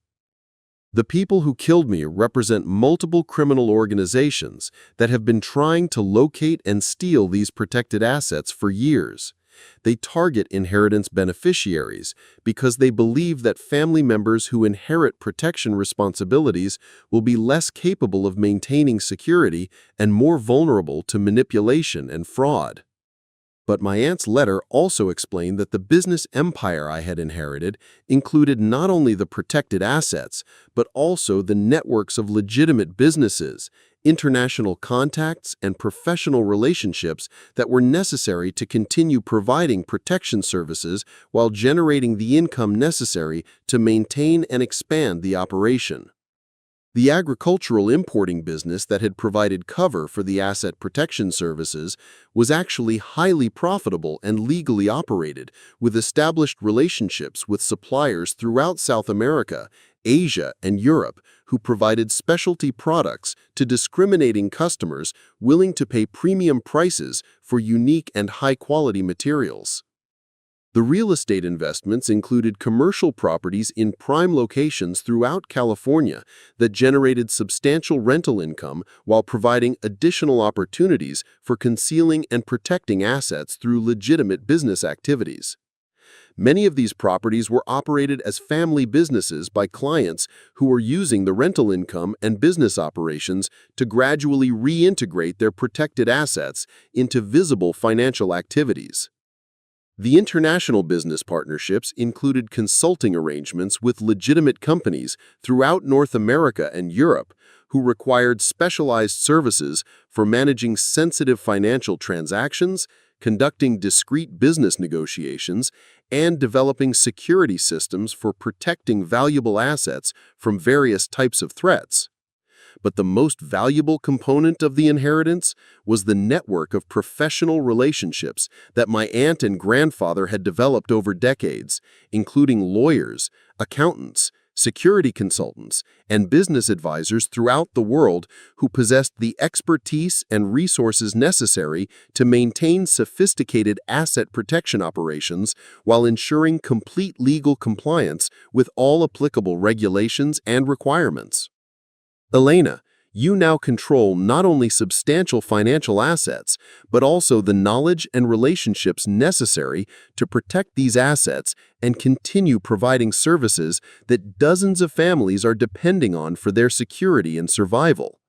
The people who killed me represent multiple criminal organizations that have been trying to locate and steal these protected assets for years, They target inheritance beneficiaries because they believe that family members who inherit protection responsibilities will be less capable of maintaining security and more vulnerable to manipulation and fraud. But my aunt's letter also explained that the business empire I had inherited included not only the protected assets, but also the networks of legitimate businesses, international contacts, and professional relationships that were necessary to continue providing protection services while generating the income necessary to maintain and expand the operation. The agricultural importing business that had provided cover for the asset protection services was actually highly profitable and legally operated, with established relationships with suppliers throughout South America, Asia, and Europe who provided specialty products to discriminating customers willing to pay premium prices for unique and high-quality materials. The real estate investments included commercial properties in prime locations throughout California that generated substantial rental income while providing additional opportunities for concealing and protecting assets through legitimate business activities. Many of these properties were operated as family businesses by clients who were using the rental income and business operations to gradually reintegrate their protected assets into visible financial activities. The international business partnerships included consulting arrangements with legitimate companies throughout North America and Europe who required specialized services for managing sensitive financial transactions, conducting discrete business negotiations, and developing security systems for protecting valuable assets from various types of threats. But the most valuable component of the inheritance was the network of professional relationships that my aunt and grandfather had developed over decades, including lawyers, accountants, security consultants, and business advisors throughout the world who possessed the expertise and resources necessary to maintain sophisticated asset protection operations while ensuring complete legal compliance with all applicable regulations and requirements. Elena, you now control not only substantial financial assets, but also the knowledge and relationships necessary to protect these assets and continue providing services that dozens of families are depending on for their security and survival.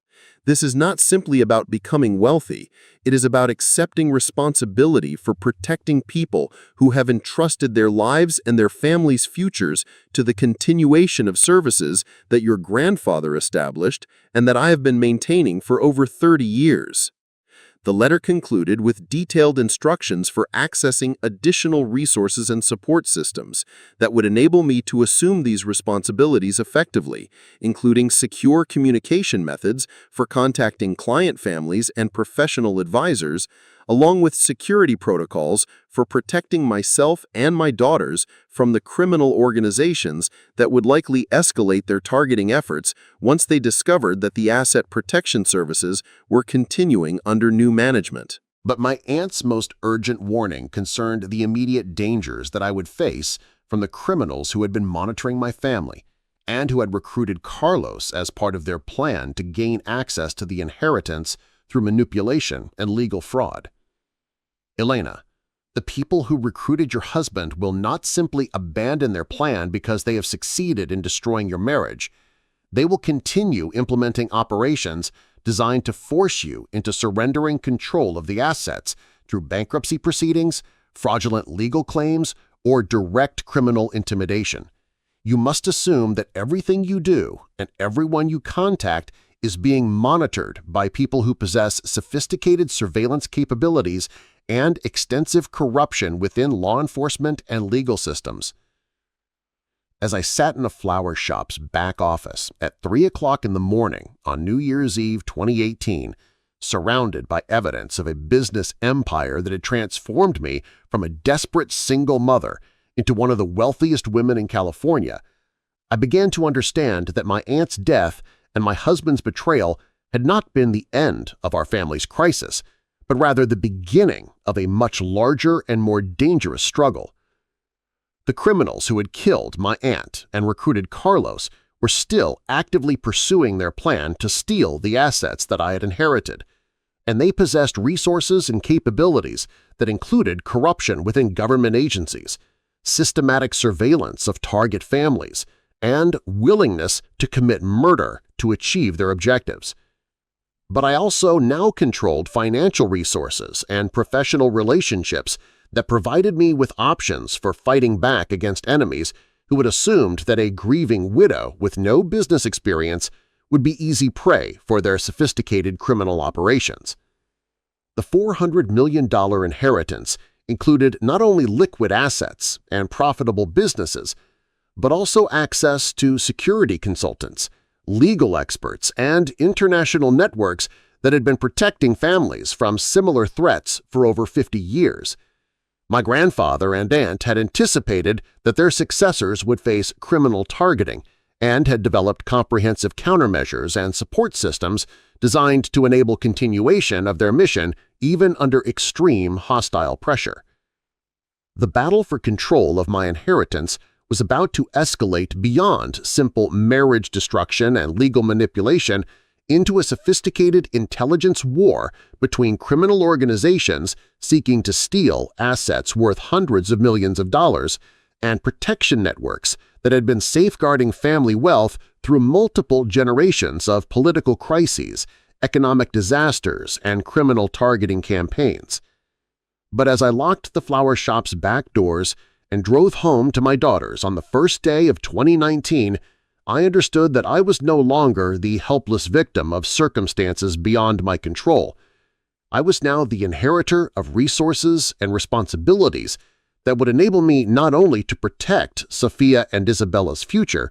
This is not simply about becoming wealthy, it is about accepting responsibility for protecting people who have entrusted their lives and their families' futures to the continuation of services that your grandfather established and that I have been maintaining for over 30 years. The letter concluded with detailed instructions for accessing additional resources and support systems that would enable me to assume these responsibilities effectively, including secure communication methods for contacting client families and professional advisors, along with security protocols for protecting myself and my daughters from the criminal organizations that would likely escalate their targeting efforts once they discovered that the asset protection services were continuing under new management. But my aunt's most urgent warning concerned the immediate dangers that I would face from the criminals who had been monitoring my family and who had recruited Carlos as part of their plan to gain access to the inheritance through manipulation and legal fraud. Elena, the people who recruited your husband will not simply abandon their plan because they have succeeded in destroying your marriage. They will continue implementing operations designed to force you into surrendering control of the assets through bankruptcy proceedings, fraudulent legal claims, or direct criminal intimidation. You must assume that everything you do and everyone you contact is being monitored by people who possess sophisticated surveillance capabilities and extensive corruption within law enforcement and legal systems. As I sat in a flower shop's back office at 3 o'clock in the morning on New Year's Eve 2018, surrounded by evidence of a business empire that had transformed me from a desperate single mother into one of the wealthiest women in California, I began to understand that my aunt's death and my husband's betrayal had not been the end of our family's crisis, but rather the beginning of a much larger and more dangerous struggle. The criminals who had killed my aunt and recruited Carlos were still actively pursuing their plan to steal the assets that I had inherited, and they possessed resources and capabilities that included corruption within government agencies, systematic surveillance of target families, and willingness to commit murder to achieve their objectives. But I also now controlled financial resources and professional relationships that provided me with options for fighting back against enemies who had assumed that a grieving widow with no business experience would be easy prey for their sophisticated criminal operations. The $400 million inheritance included not only liquid assets and profitable businesses, but also access to security consultants, legal experts, and international networks that had been protecting families from similar threats for over 50 years. My grandfather and aunt had anticipated that their successors would face criminal targeting and had developed comprehensive countermeasures and support systems designed to enable continuation of their mission even under extreme hostile pressure. The battle for control of my inheritance was about to escalate beyond simple marriage destruction and legal manipulation into a sophisticated intelligence war between criminal organizations seeking to steal assets worth hundreds of millions of dollars and protection networks that had been safeguarding family wealth through multiple generations of political crises, economic disasters, and criminal targeting campaigns. But as I locked the flower shop's back doors and drove home to my daughters on the first day of 2019, I understood that I was no longer the helpless victim of circumstances beyond my control. I was now the inheritor of resources and responsibilities that would enable me not only to protect Sofia and Isabella's future,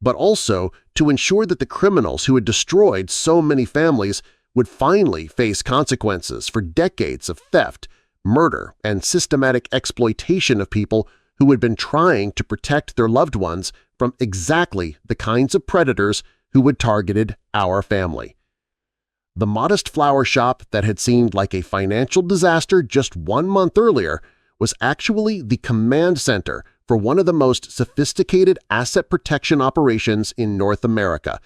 but also to ensure that the criminals who had destroyed so many families would finally face consequences for decades of theft, murder, and systematic exploitation of people who had been trying to protect their loved ones from exactly the kinds of predators who had targeted our family. The modest flower shop that had seemed like a financial disaster just 1 month earlier was actually the command center for one of the most sophisticated asset protection operations in North America,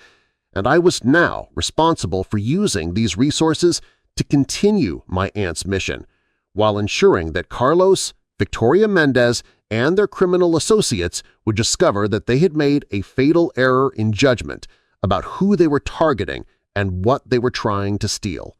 and I was now responsible for using these resources to continue my aunt's mission, while ensuring that Carlos, Victoria Mendez, and their criminal associates would discover that they had made a fatal error in judgment about who they were targeting and what they were trying to steal.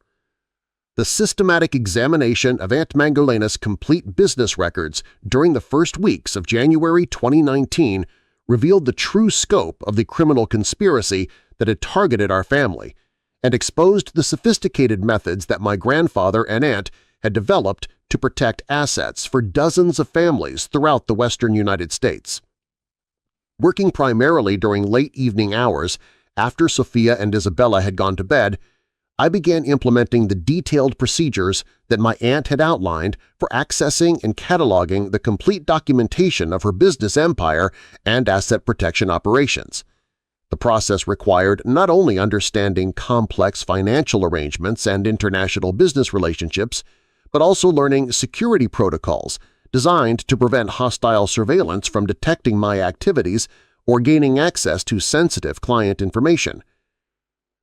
The systematic examination of Aunt Magdalena's complete business records during the first weeks of January 2019 revealed the true scope of the criminal conspiracy that had targeted our family and exposed the sophisticated methods that my grandfather and aunt had developed to protect assets for dozens of families throughout the western United States. Working primarily during late evening hours after Sofia and Isabella had gone to bed, I began implementing the detailed procedures that my aunt had outlined for accessing and cataloging the complete documentation of her business empire and asset protection operations. The process required not only understanding complex financial arrangements and international business relationships, but also learning security protocols designed to prevent hostile surveillance from detecting my activities or gaining access to sensitive client information.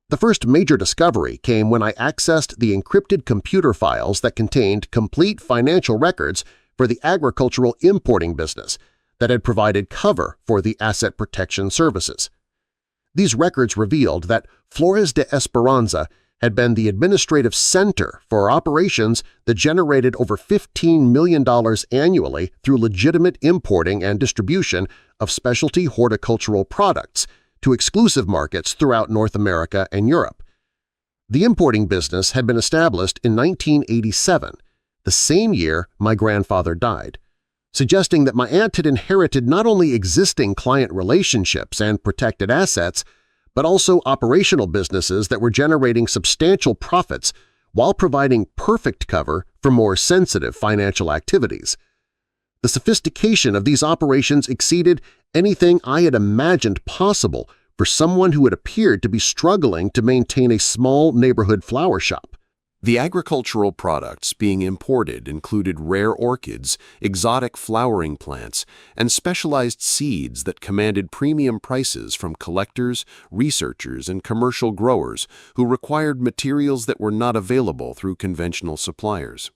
The first major discovery came when I accessed the encrypted computer files that contained complete financial records for the agricultural importing business that had provided cover for the asset protection services. These records revealed that Flores de Esperanza had been the administrative center for operations that generated over $15 million annually through legitimate importing and distribution of specialty horticultural products to exclusive markets throughout North America and Europe. The importing business had been established in 1987, the same year my grandfather died, suggesting that my aunt had inherited not only existing client relationships and protected assets, but also operational businesses that were generating substantial profits while providing perfect cover for more sensitive financial activities. The sophistication of these operations exceeded anything I had imagined possible for someone who had appeared to be struggling to maintain a small neighborhood flower shop. The agricultural products being imported included rare orchids, exotic flowering plants, and specialized seeds that commanded premium prices from collectors, researchers, and commercial growers who required materials that were not available through conventional suppliers.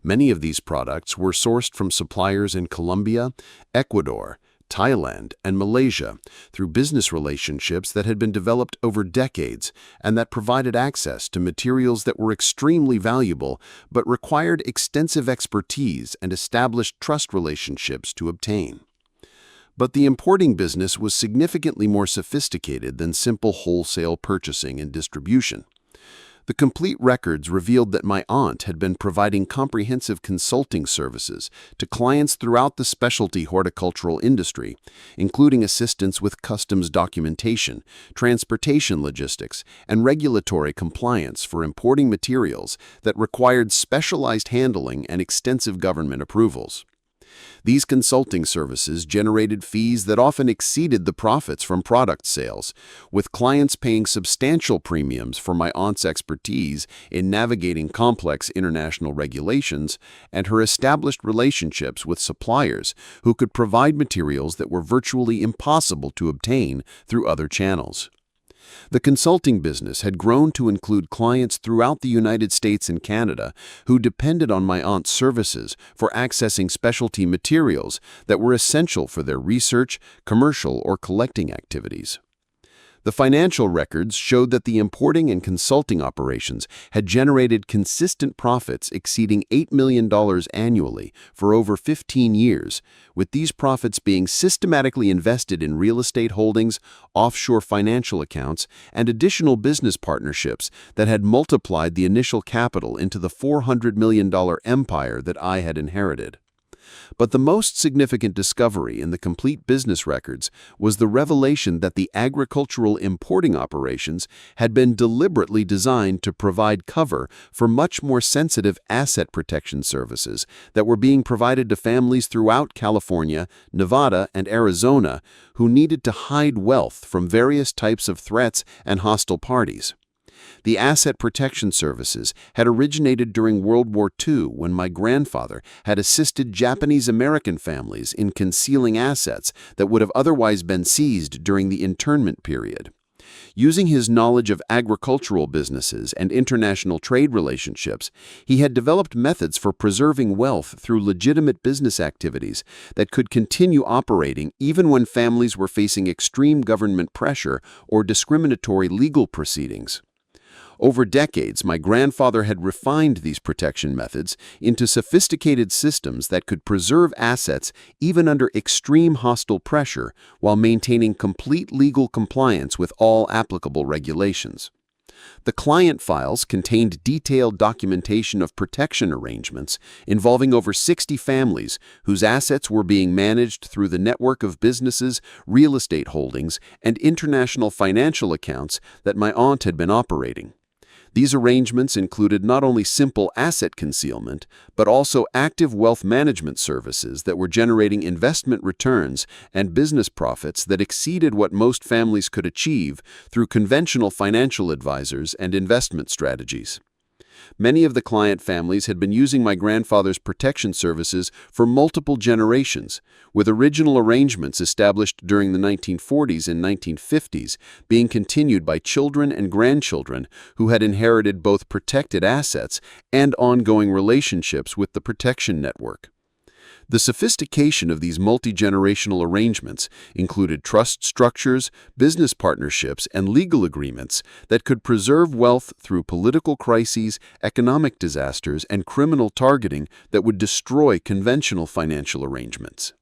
Many of these products were sourced from suppliers in Colombia, Ecuador, Thailand, and Malaysia through business relationships that had been developed over decades and that provided access to materials that were extremely valuable but required extensive expertise and established trust relationships to obtain. But the importing business was significantly more sophisticated than simple wholesale purchasing and distribution. The complete records revealed that my aunt had been providing comprehensive consulting services to clients throughout the specialty horticultural industry, including assistance with customs documentation, transportation logistics, and regulatory compliance for importing materials that required specialized handling and extensive government approvals. These consulting services generated fees that often exceeded the profits from product sales, with clients paying substantial premiums for my aunt's expertise in navigating complex international regulations and her established relationships with suppliers who could provide materials that were virtually impossible to obtain through other channels. The consulting business had grown to include clients throughout the United States and Canada who depended on my aunt's services for accessing specialty materials that were essential for their research, commercial, or collecting activities. The financial records showed that the importing and consulting operations had generated consistent profits exceeding $8 million annually for over 15 years, with these profits being systematically invested in real estate holdings, offshore financial accounts, and additional business partnerships that had multiplied the initial capital into the $400 million empire that I had inherited. But the most significant discovery in the complete business records was the revelation that the agricultural importing operations had been deliberately designed to provide cover for much more sensitive asset protection services that were being provided to families throughout California, Nevada, and Arizona who needed to hide wealth from various types of threats and hostile parties. The asset protection services had originated during World War II when my grandfather had assisted Japanese-American families in concealing assets that would have otherwise been seized during the internment period. Using his knowledge of agricultural businesses and international trade relationships, he had developed methods for preserving wealth through legitimate business activities that could continue operating even when families were facing extreme government pressure or discriminatory legal proceedings. Over decades, my grandfather had refined these protection methods into sophisticated systems that could preserve assets even under extreme hostile pressure while maintaining complete legal compliance with all applicable regulations. The client files contained detailed documentation of protection arrangements involving over 60 families whose assets were being managed through the network of businesses, real estate holdings, and international financial accounts that my aunt had been operating. These arrangements included not only simple asset concealment, but also active wealth management services that were generating investment returns and business profits that exceeded what most families could achieve through conventional financial advisors and investment strategies. Many of the client families had been using my grandfather's protection services for multiple generations, with original arrangements established during the 1940s and 1950s being continued by children and grandchildren who had inherited both protected assets and ongoing relationships with the protection network. The sophistication of these multi-generational arrangements included trust structures, business partnerships, and legal agreements that could preserve wealth through political crises, economic disasters, and criminal targeting that would destroy conventional financial arrangements.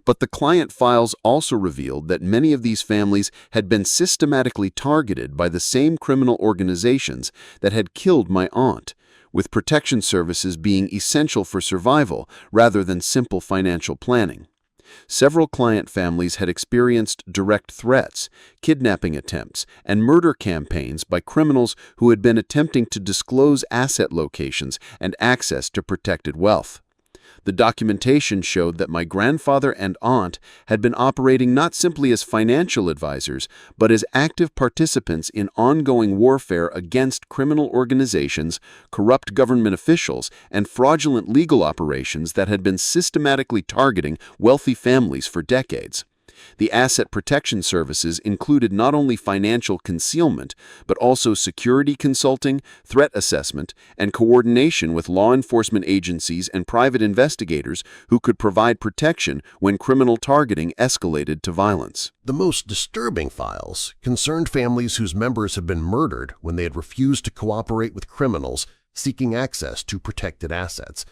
But the client files also revealed that many of these families had been systematically targeted by the same criminal organizations that had killed my aunt, with protection services being essential for survival rather than simple financial planning. Several client families had experienced direct threats, kidnapping attempts, and murder campaigns by criminals who had been attempting to disclose asset locations and access to protected wealth. The documentation showed that my grandfather and aunt had been operating not simply as financial advisors, but as active participants in ongoing warfare against criminal organizations, corrupt government officials, and fraudulent legal operations that had been systematically targeting wealthy families for decades. The asset protection services included not only financial concealment, but also security consulting, threat assessment, and coordination with law enforcement agencies and private investigators who could provide protection when criminal targeting escalated to violence. The most disturbing files concerned families whose members had been murdered when they had refused to cooperate with criminals seeking access to protected assets,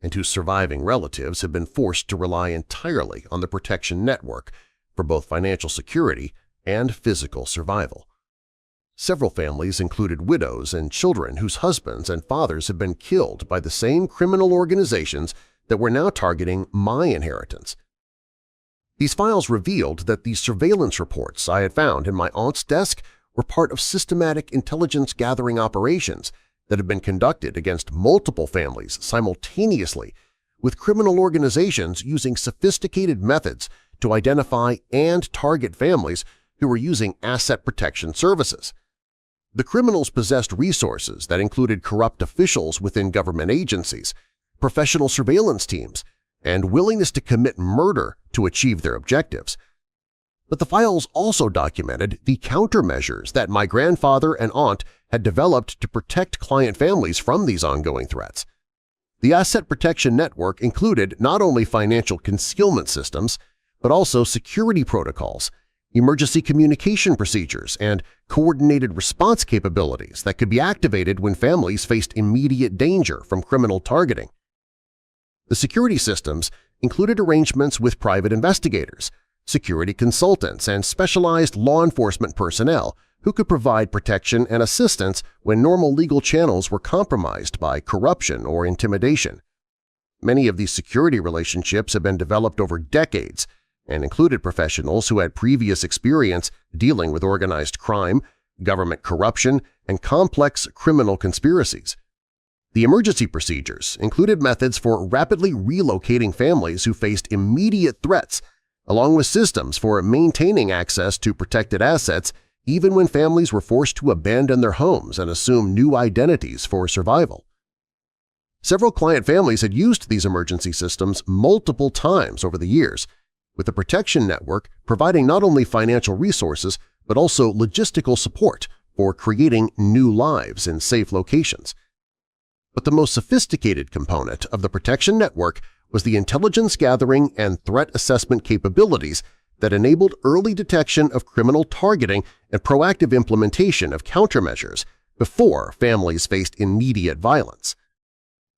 and whose surviving relatives had been forced to rely entirely on the protection network for both financial security and physical survival. Several families included widows and children whose husbands and fathers had been killed by the same criminal organizations that were now targeting my inheritance. These files revealed that the surveillance reports I had found in my aunt's desk were part of systematic intelligence-gathering operations that had been conducted against multiple families simultaneously, with criminal organizations using sophisticated methods to identify and target families who were using asset protection services. The criminals possessed resources that included corrupt officials within government agencies, professional surveillance teams, and willingness to commit murder to achieve their objectives. But the files also documented the countermeasures that my grandfather and aunt had developed to protect client families from these ongoing threats. The asset protection network included not only financial concealment systems, but also security protocols, emergency communication procedures, and coordinated response capabilities that could be activated when families faced immediate danger from criminal targeting. The security systems included arrangements with private investigators, security consultants, and specialized law enforcement personnel who could provide protection and assistance when normal legal channels were compromised by corruption or intimidation. Many of these security relationships have been developed over decades and included professionals who had previous experience dealing with organized crime, government corruption, and complex criminal conspiracies. The emergency procedures included methods for rapidly relocating families who faced immediate threats, along with systems for maintaining access to protected assets even when families were forced to abandon their homes and assume new identities for survival. Several client families had used these emergency systems multiple times over the years, with the protection network providing not only financial resources but also logistical support for creating new lives in safe locations. But the most sophisticated component of the protection network was the intelligence gathering and threat assessment capabilities that enabled early detection of criminal targeting and proactive implementation of countermeasures before families faced immediate violence.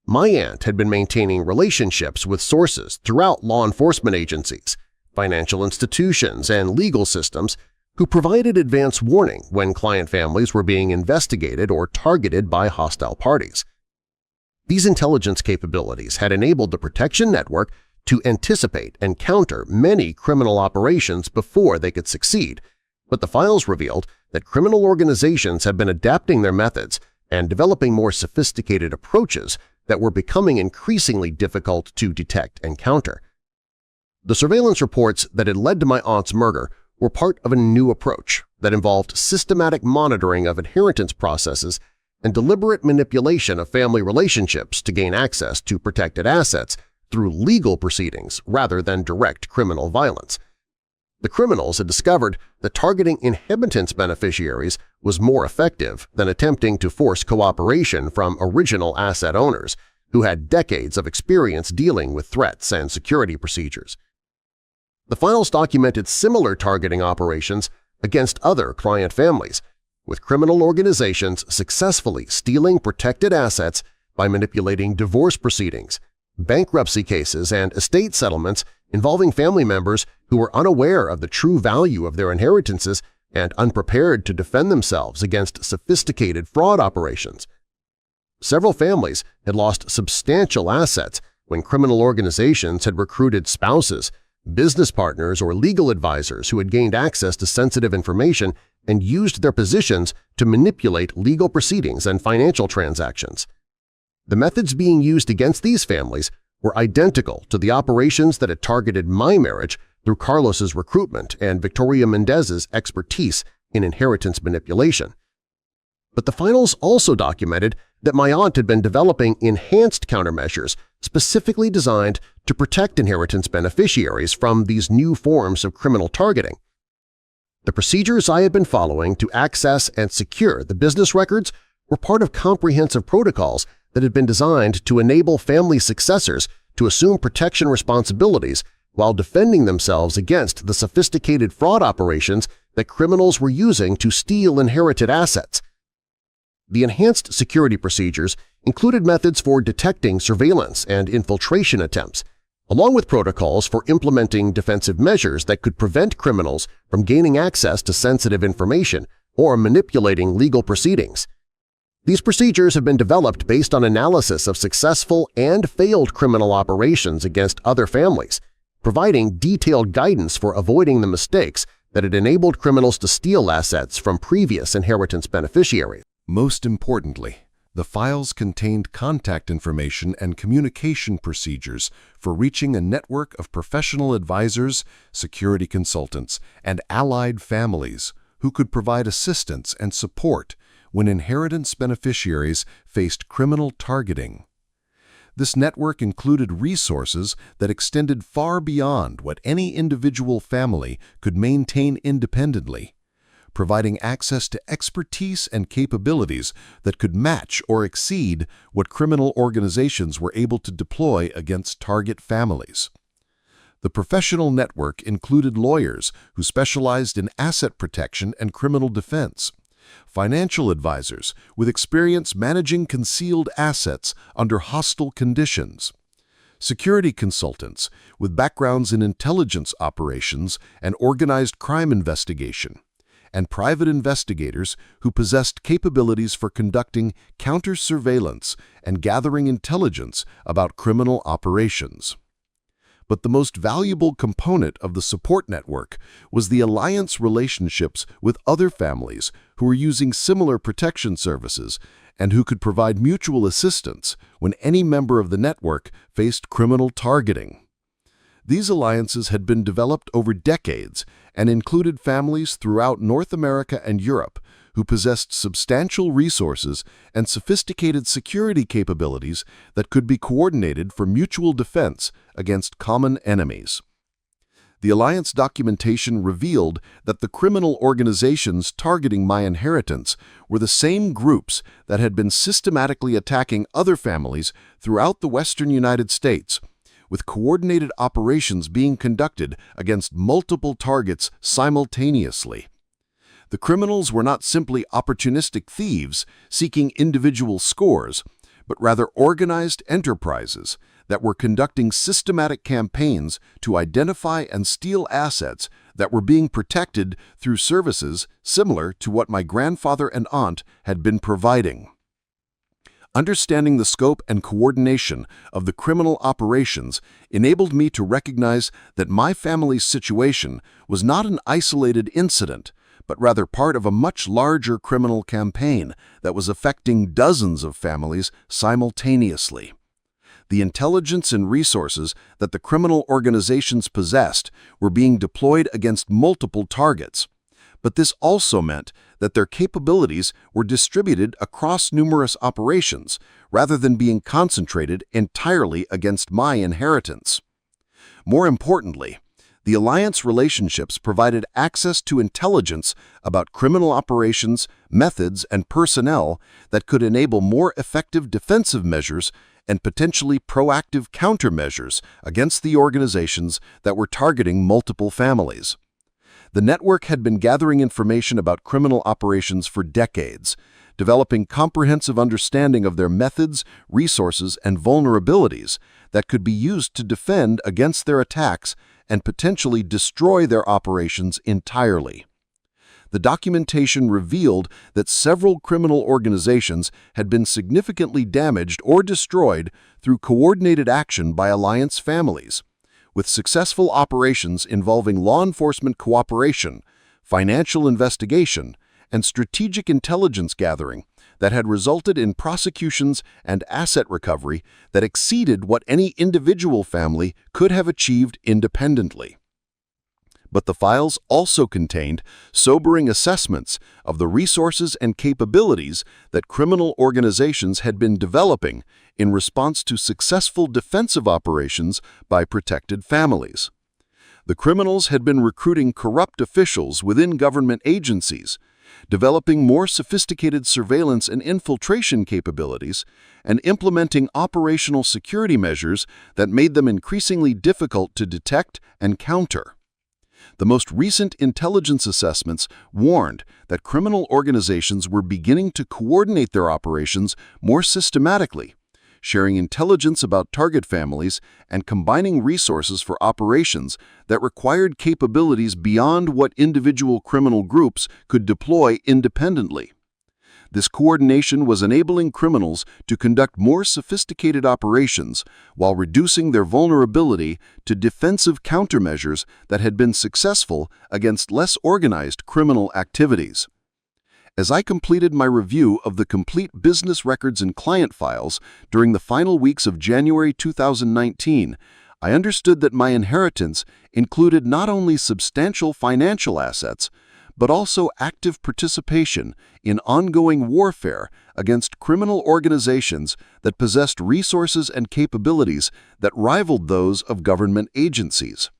My aunt had been maintaining relationships with sources throughout law enforcement agencies, financial institutions, and legal systems who provided advance warning when client families were being investigated or targeted by hostile parties. These intelligence capabilities had enabled the protection network to anticipate and counter many criminal operations before they could succeed, but the files revealed that criminal organizations had been adapting their methods and developing more sophisticated approaches that were becoming increasingly difficult to detect and counter. The surveillance reports that had led to my aunt's murder were part of a new approach that involved systematic monitoring of inheritance processes and deliberate manipulation of family relationships to gain access to protected assets through legal proceedings rather than direct criminal violence. The criminals had discovered that targeting inheritance beneficiaries was more effective than attempting to force cooperation from original asset owners who had decades of experience dealing with threats and security procedures. The files documented similar targeting operations against other client families, with criminal organizations successfully stealing protected assets by manipulating divorce proceedings, bankruptcy cases, and estate settlements involving family members who were unaware of the true value of their inheritances and unprepared to defend themselves against sophisticated fraud operations. Several families had lost substantial assets when criminal organizations had recruited spouses, business partners, or legal advisors who had gained access to sensitive information and used their positions to manipulate legal proceedings and financial transactions. The methods being used against these families were identical to the operations that had targeted my marriage through Carlos's recruitment and Victoria Mendez's expertise in inheritance manipulation. But the finals also documented that my aunt had been developing enhanced countermeasures specifically designed to protect inheritance beneficiaries from these new forms of criminal targeting. The procedures I had been following to access and secure the business records were part of comprehensive protocols that had been designed to enable family successors to assume protection responsibilities while defending themselves against the sophisticated fraud operations that criminals were using to steal inherited assets. The enhanced security procedures included methods for detecting surveillance and infiltration attempts, along with protocols for implementing defensive measures that could prevent criminals from gaining access to sensitive information or manipulating legal proceedings. These procedures have been developed based on analysis of successful and failed criminal operations against other families, providing detailed guidance for avoiding the mistakes that had enabled criminals to steal assets from previous inheritance beneficiaries. Most importantly, the files contained contact information and communication procedures for reaching a network of professional advisors, security consultants, and allied families who could provide assistance and support when inheritance beneficiaries faced criminal targeting. This network included resources that extended far beyond what any individual family could maintain independently, providing access to expertise and capabilities that could match or exceed what criminal organizations were able to deploy against target families. The professional network included lawyers who specialized in asset protection and criminal defense, financial advisors with experience managing concealed assets under hostile conditions, security consultants with backgrounds in intelligence operations and organized crime investigation, and private investigators who possessed capabilities for conducting counter-surveillance and gathering intelligence about criminal operations. But the most valuable component of the support network was the alliance relationships with other families who were using similar protection services and who could provide mutual assistance when any member of the network faced criminal targeting. These alliances had been developed over decades and included families throughout North America and Europe who possessed substantial resources and sophisticated security capabilities that could be coordinated for mutual defense against common enemies. The alliance documentation revealed that the criminal organizations targeting my inheritance were the same groups that had been systematically attacking other families throughout the western United States, with coordinated operations being conducted against multiple targets simultaneously. The criminals were not simply opportunistic thieves seeking individual scores, but rather organized enterprises that were conducting systematic campaigns to identify and steal assets that were being protected through services similar to what my grandfather and aunt had been providing. Understanding the scope and coordination of the criminal operations enabled me to recognize that my family's situation was not an isolated incident, but rather part of a much larger criminal campaign that was affecting dozens of families simultaneously. The intelligence and resources that the criminal organizations possessed were being deployed against multiple targets, but this also meant that their capabilities were distributed across numerous operations rather than being concentrated entirely against my inheritance. More importantly, the alliance relationships provided access to intelligence about criminal operations, methods, and personnel that could enable more effective defensive measures and potentially proactive countermeasures against the organizations that were targeting multiple families. The network had been gathering information about criminal operations for decades, developing comprehensive understanding of their methods, resources, and vulnerabilities that could be used to defend against their attacks and potentially destroy their operations entirely. The documentation revealed that several criminal organizations had been significantly damaged or destroyed through coordinated action by alliance families, with successful operations involving law enforcement cooperation, financial investigation, and strategic intelligence gathering that had resulted in prosecutions and asset recovery that exceeded what any individual family could have achieved independently. But the files also contained sobering assessments of the resources and capabilities that criminal organizations had been developing in response to successful defensive operations by protected families. The criminals had been recruiting corrupt officials within government agencies, developing more sophisticated surveillance and infiltration capabilities, and implementing operational security measures that made them increasingly difficult to detect and counter. The most recent intelligence assessments warned that criminal organizations were beginning to coordinate their operations more systematically, sharing intelligence about target families and combining resources for operations that required capabilities beyond what individual criminal groups could deploy independently. This coordination was enabling criminals to conduct more sophisticated operations while reducing their vulnerability to defensive countermeasures that had been successful against less organized criminal activities. As I completed my review of the complete business records and client files during the final weeks of January 2019, I understood that my inheritance included not only substantial financial assets, but also active participation in ongoing warfare against criminal organizations that possessed resources and capabilities that rivaled those of government agencies.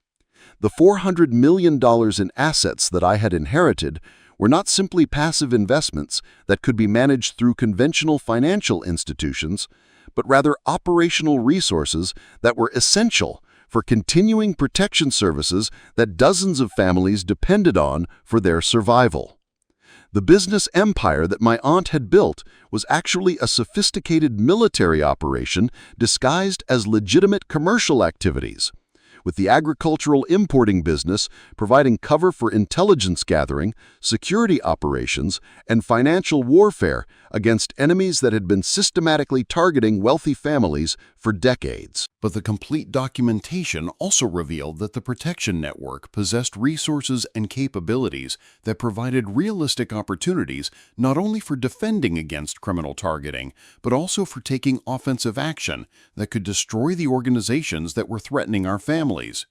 The $400 million in assets that I had inherited were not simply passive investments that could be managed through conventional financial institutions, but rather operational resources that were essential for continuing protection services that dozens of families depended on for their survival. The business empire that my aunt had built was actually a sophisticated military operation disguised as legitimate commercial activities, with the agricultural importing business providing cover for intelligence gathering, security operations, and financial warfare against enemies that had been systematically targeting wealthy families for decades. But the complete documentation also revealed that the protection network possessed resources and capabilities that provided realistic opportunities not only for defending against criminal targeting, but also for taking offensive action that could destroy the organizations that were threatening our families.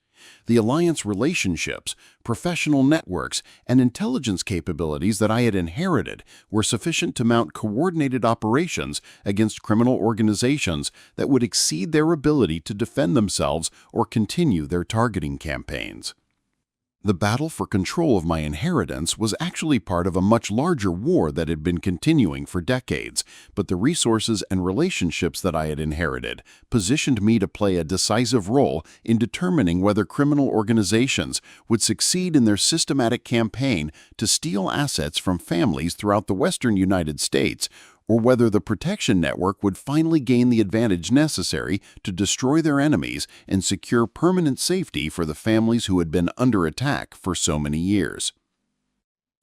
The alliance relationships, professional networks, and intelligence capabilities that I had inherited were sufficient to mount coordinated operations against criminal organizations that would exceed their ability to defend themselves or continue their targeting campaigns. The battle for control of my inheritance was actually part of a much larger war that had been continuing for decades, but the resources and relationships that I had inherited positioned me to play a decisive role in determining whether criminal organizations would succeed in their systematic campaign to steal assets from families throughout the western United States, or whether the protection network would finally gain the advantage necessary to destroy their enemies and secure permanent safety for the families who had been under attack for so many years.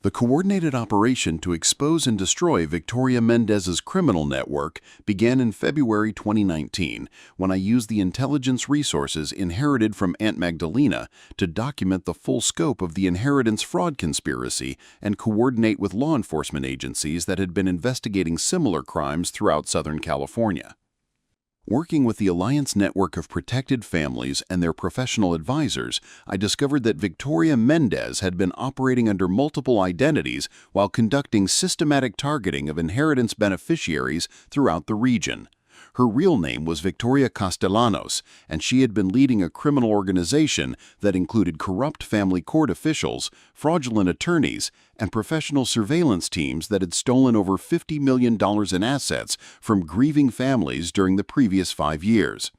The coordinated operation to expose and destroy Victoria Mendez's criminal network began in February 2019 when I used the intelligence resources inherited from Aunt Magdalena to document the full scope of the inheritance fraud conspiracy and coordinate with law enforcement agencies that had been investigating similar crimes throughout Southern California. Working with the Alliance Network of Protected Families and their professional advisors, I discovered that Victoria Mendez had been operating under multiple identities while conducting systematic targeting of inheritance beneficiaries throughout the region. Her real name was Victoria Castellanos, and she had been leading a criminal organization that included corrupt family court officials, fraudulent attorneys, and professional surveillance teams that had stolen over $50 million in assets from grieving families during the previous 5 years.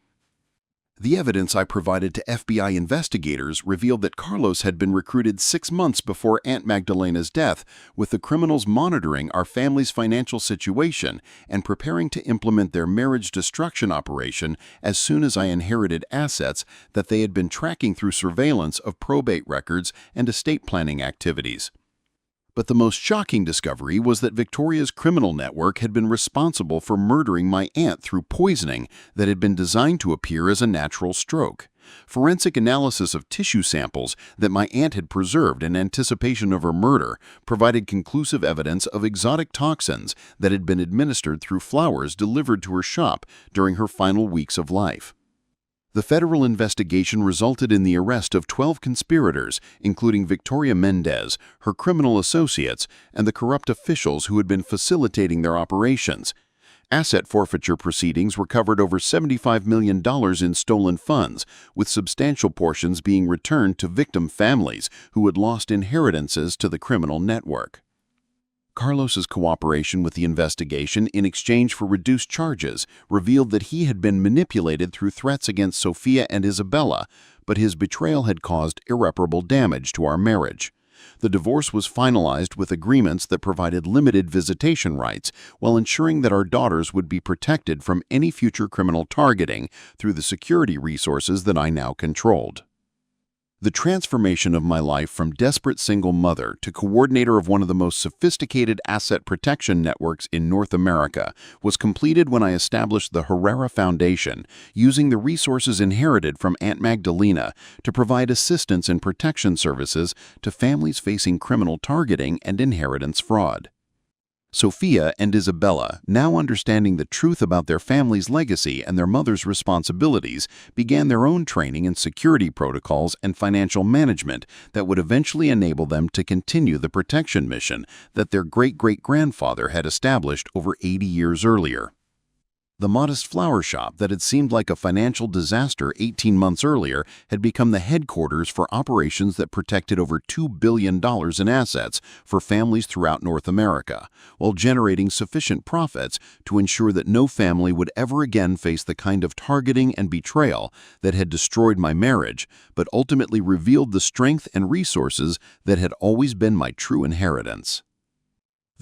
The evidence I provided to FBI investigators revealed that Carlos had been recruited 6 months before Aunt Magdalena's death, with the criminals monitoring our family's financial situation and preparing to implement their marriage destruction operation as soon as I inherited assets that they had been tracking through surveillance of probate records and estate planning activities. But the most shocking discovery was that Victoria's criminal network had been responsible for murdering my aunt through poisoning that had been designed to appear as a natural stroke. Forensic analysis of tissue samples that my aunt had preserved in anticipation of her murder provided conclusive evidence of exotic toxins that had been administered through flowers delivered to her shop during her final weeks of life. The federal investigation resulted in the arrest of 12 conspirators, including Victoria Mendez, her criminal associates, and the corrupt officials who had been facilitating their operations. Asset forfeiture proceedings recovered over $75 million in stolen funds, with substantial portions being returned to victim families who had lost inheritances to the criminal network. Carlos's cooperation with the investigation in exchange for reduced charges revealed that he had been manipulated through threats against Sofia and Isabella, but his betrayal had caused irreparable damage to our marriage. The divorce was finalized with agreements that provided limited visitation rights while ensuring that our daughters would be protected from any future criminal targeting through the security resources that I now controlled. The transformation of my life from desperate single mother to coordinator of one of the most sophisticated asset protection networks in North America was completed when I established the Herrera Foundation, using the resources inherited from Aunt Magdalena to provide assistance and protection services to families facing criminal targeting and inheritance fraud. Sofia and Isabella, now understanding the truth about their family's legacy and their mother's responsibilities, began their own training in security protocols and financial management that would eventually enable them to continue the protection mission that their great-great-grandfather had established over 80 years earlier. The modest flower shop that had seemed like a financial disaster 18 months earlier had become the headquarters for operations that protected over $2 billion in assets for families throughout North America, while generating sufficient profits to ensure that no family would ever again face the kind of targeting and betrayal that had destroyed my marriage, but ultimately revealed the strength and resources that had always been my true inheritance.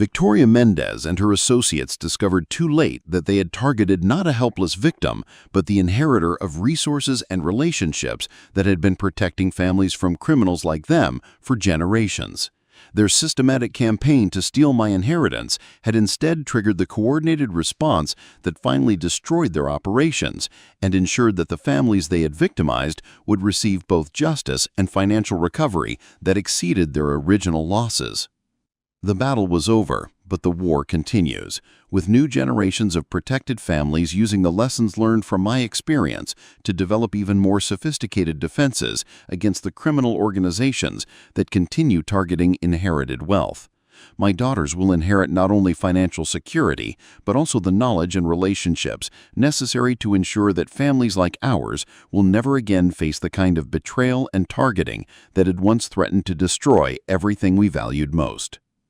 Victoria Mendez and her associates discovered too late that they had targeted not a helpless victim, but the inheritor of resources and relationships that had been protecting families from criminals like them for generations. Their systematic campaign to steal my inheritance had instead triggered the coordinated response that finally destroyed their operations and ensured that the families they had victimized would receive both justice and financial recovery that exceeded their original losses. The battle was over, but the war continues, with new generations of protected families using the lessons learned from my experience to develop even more sophisticated defenses against the criminal organizations that continue targeting inherited wealth. My daughters will inherit not only financial security, but also the knowledge and relationships necessary to ensure that families like ours will never again face the kind of betrayal and targeting that had once threatened to destroy everything we valued most.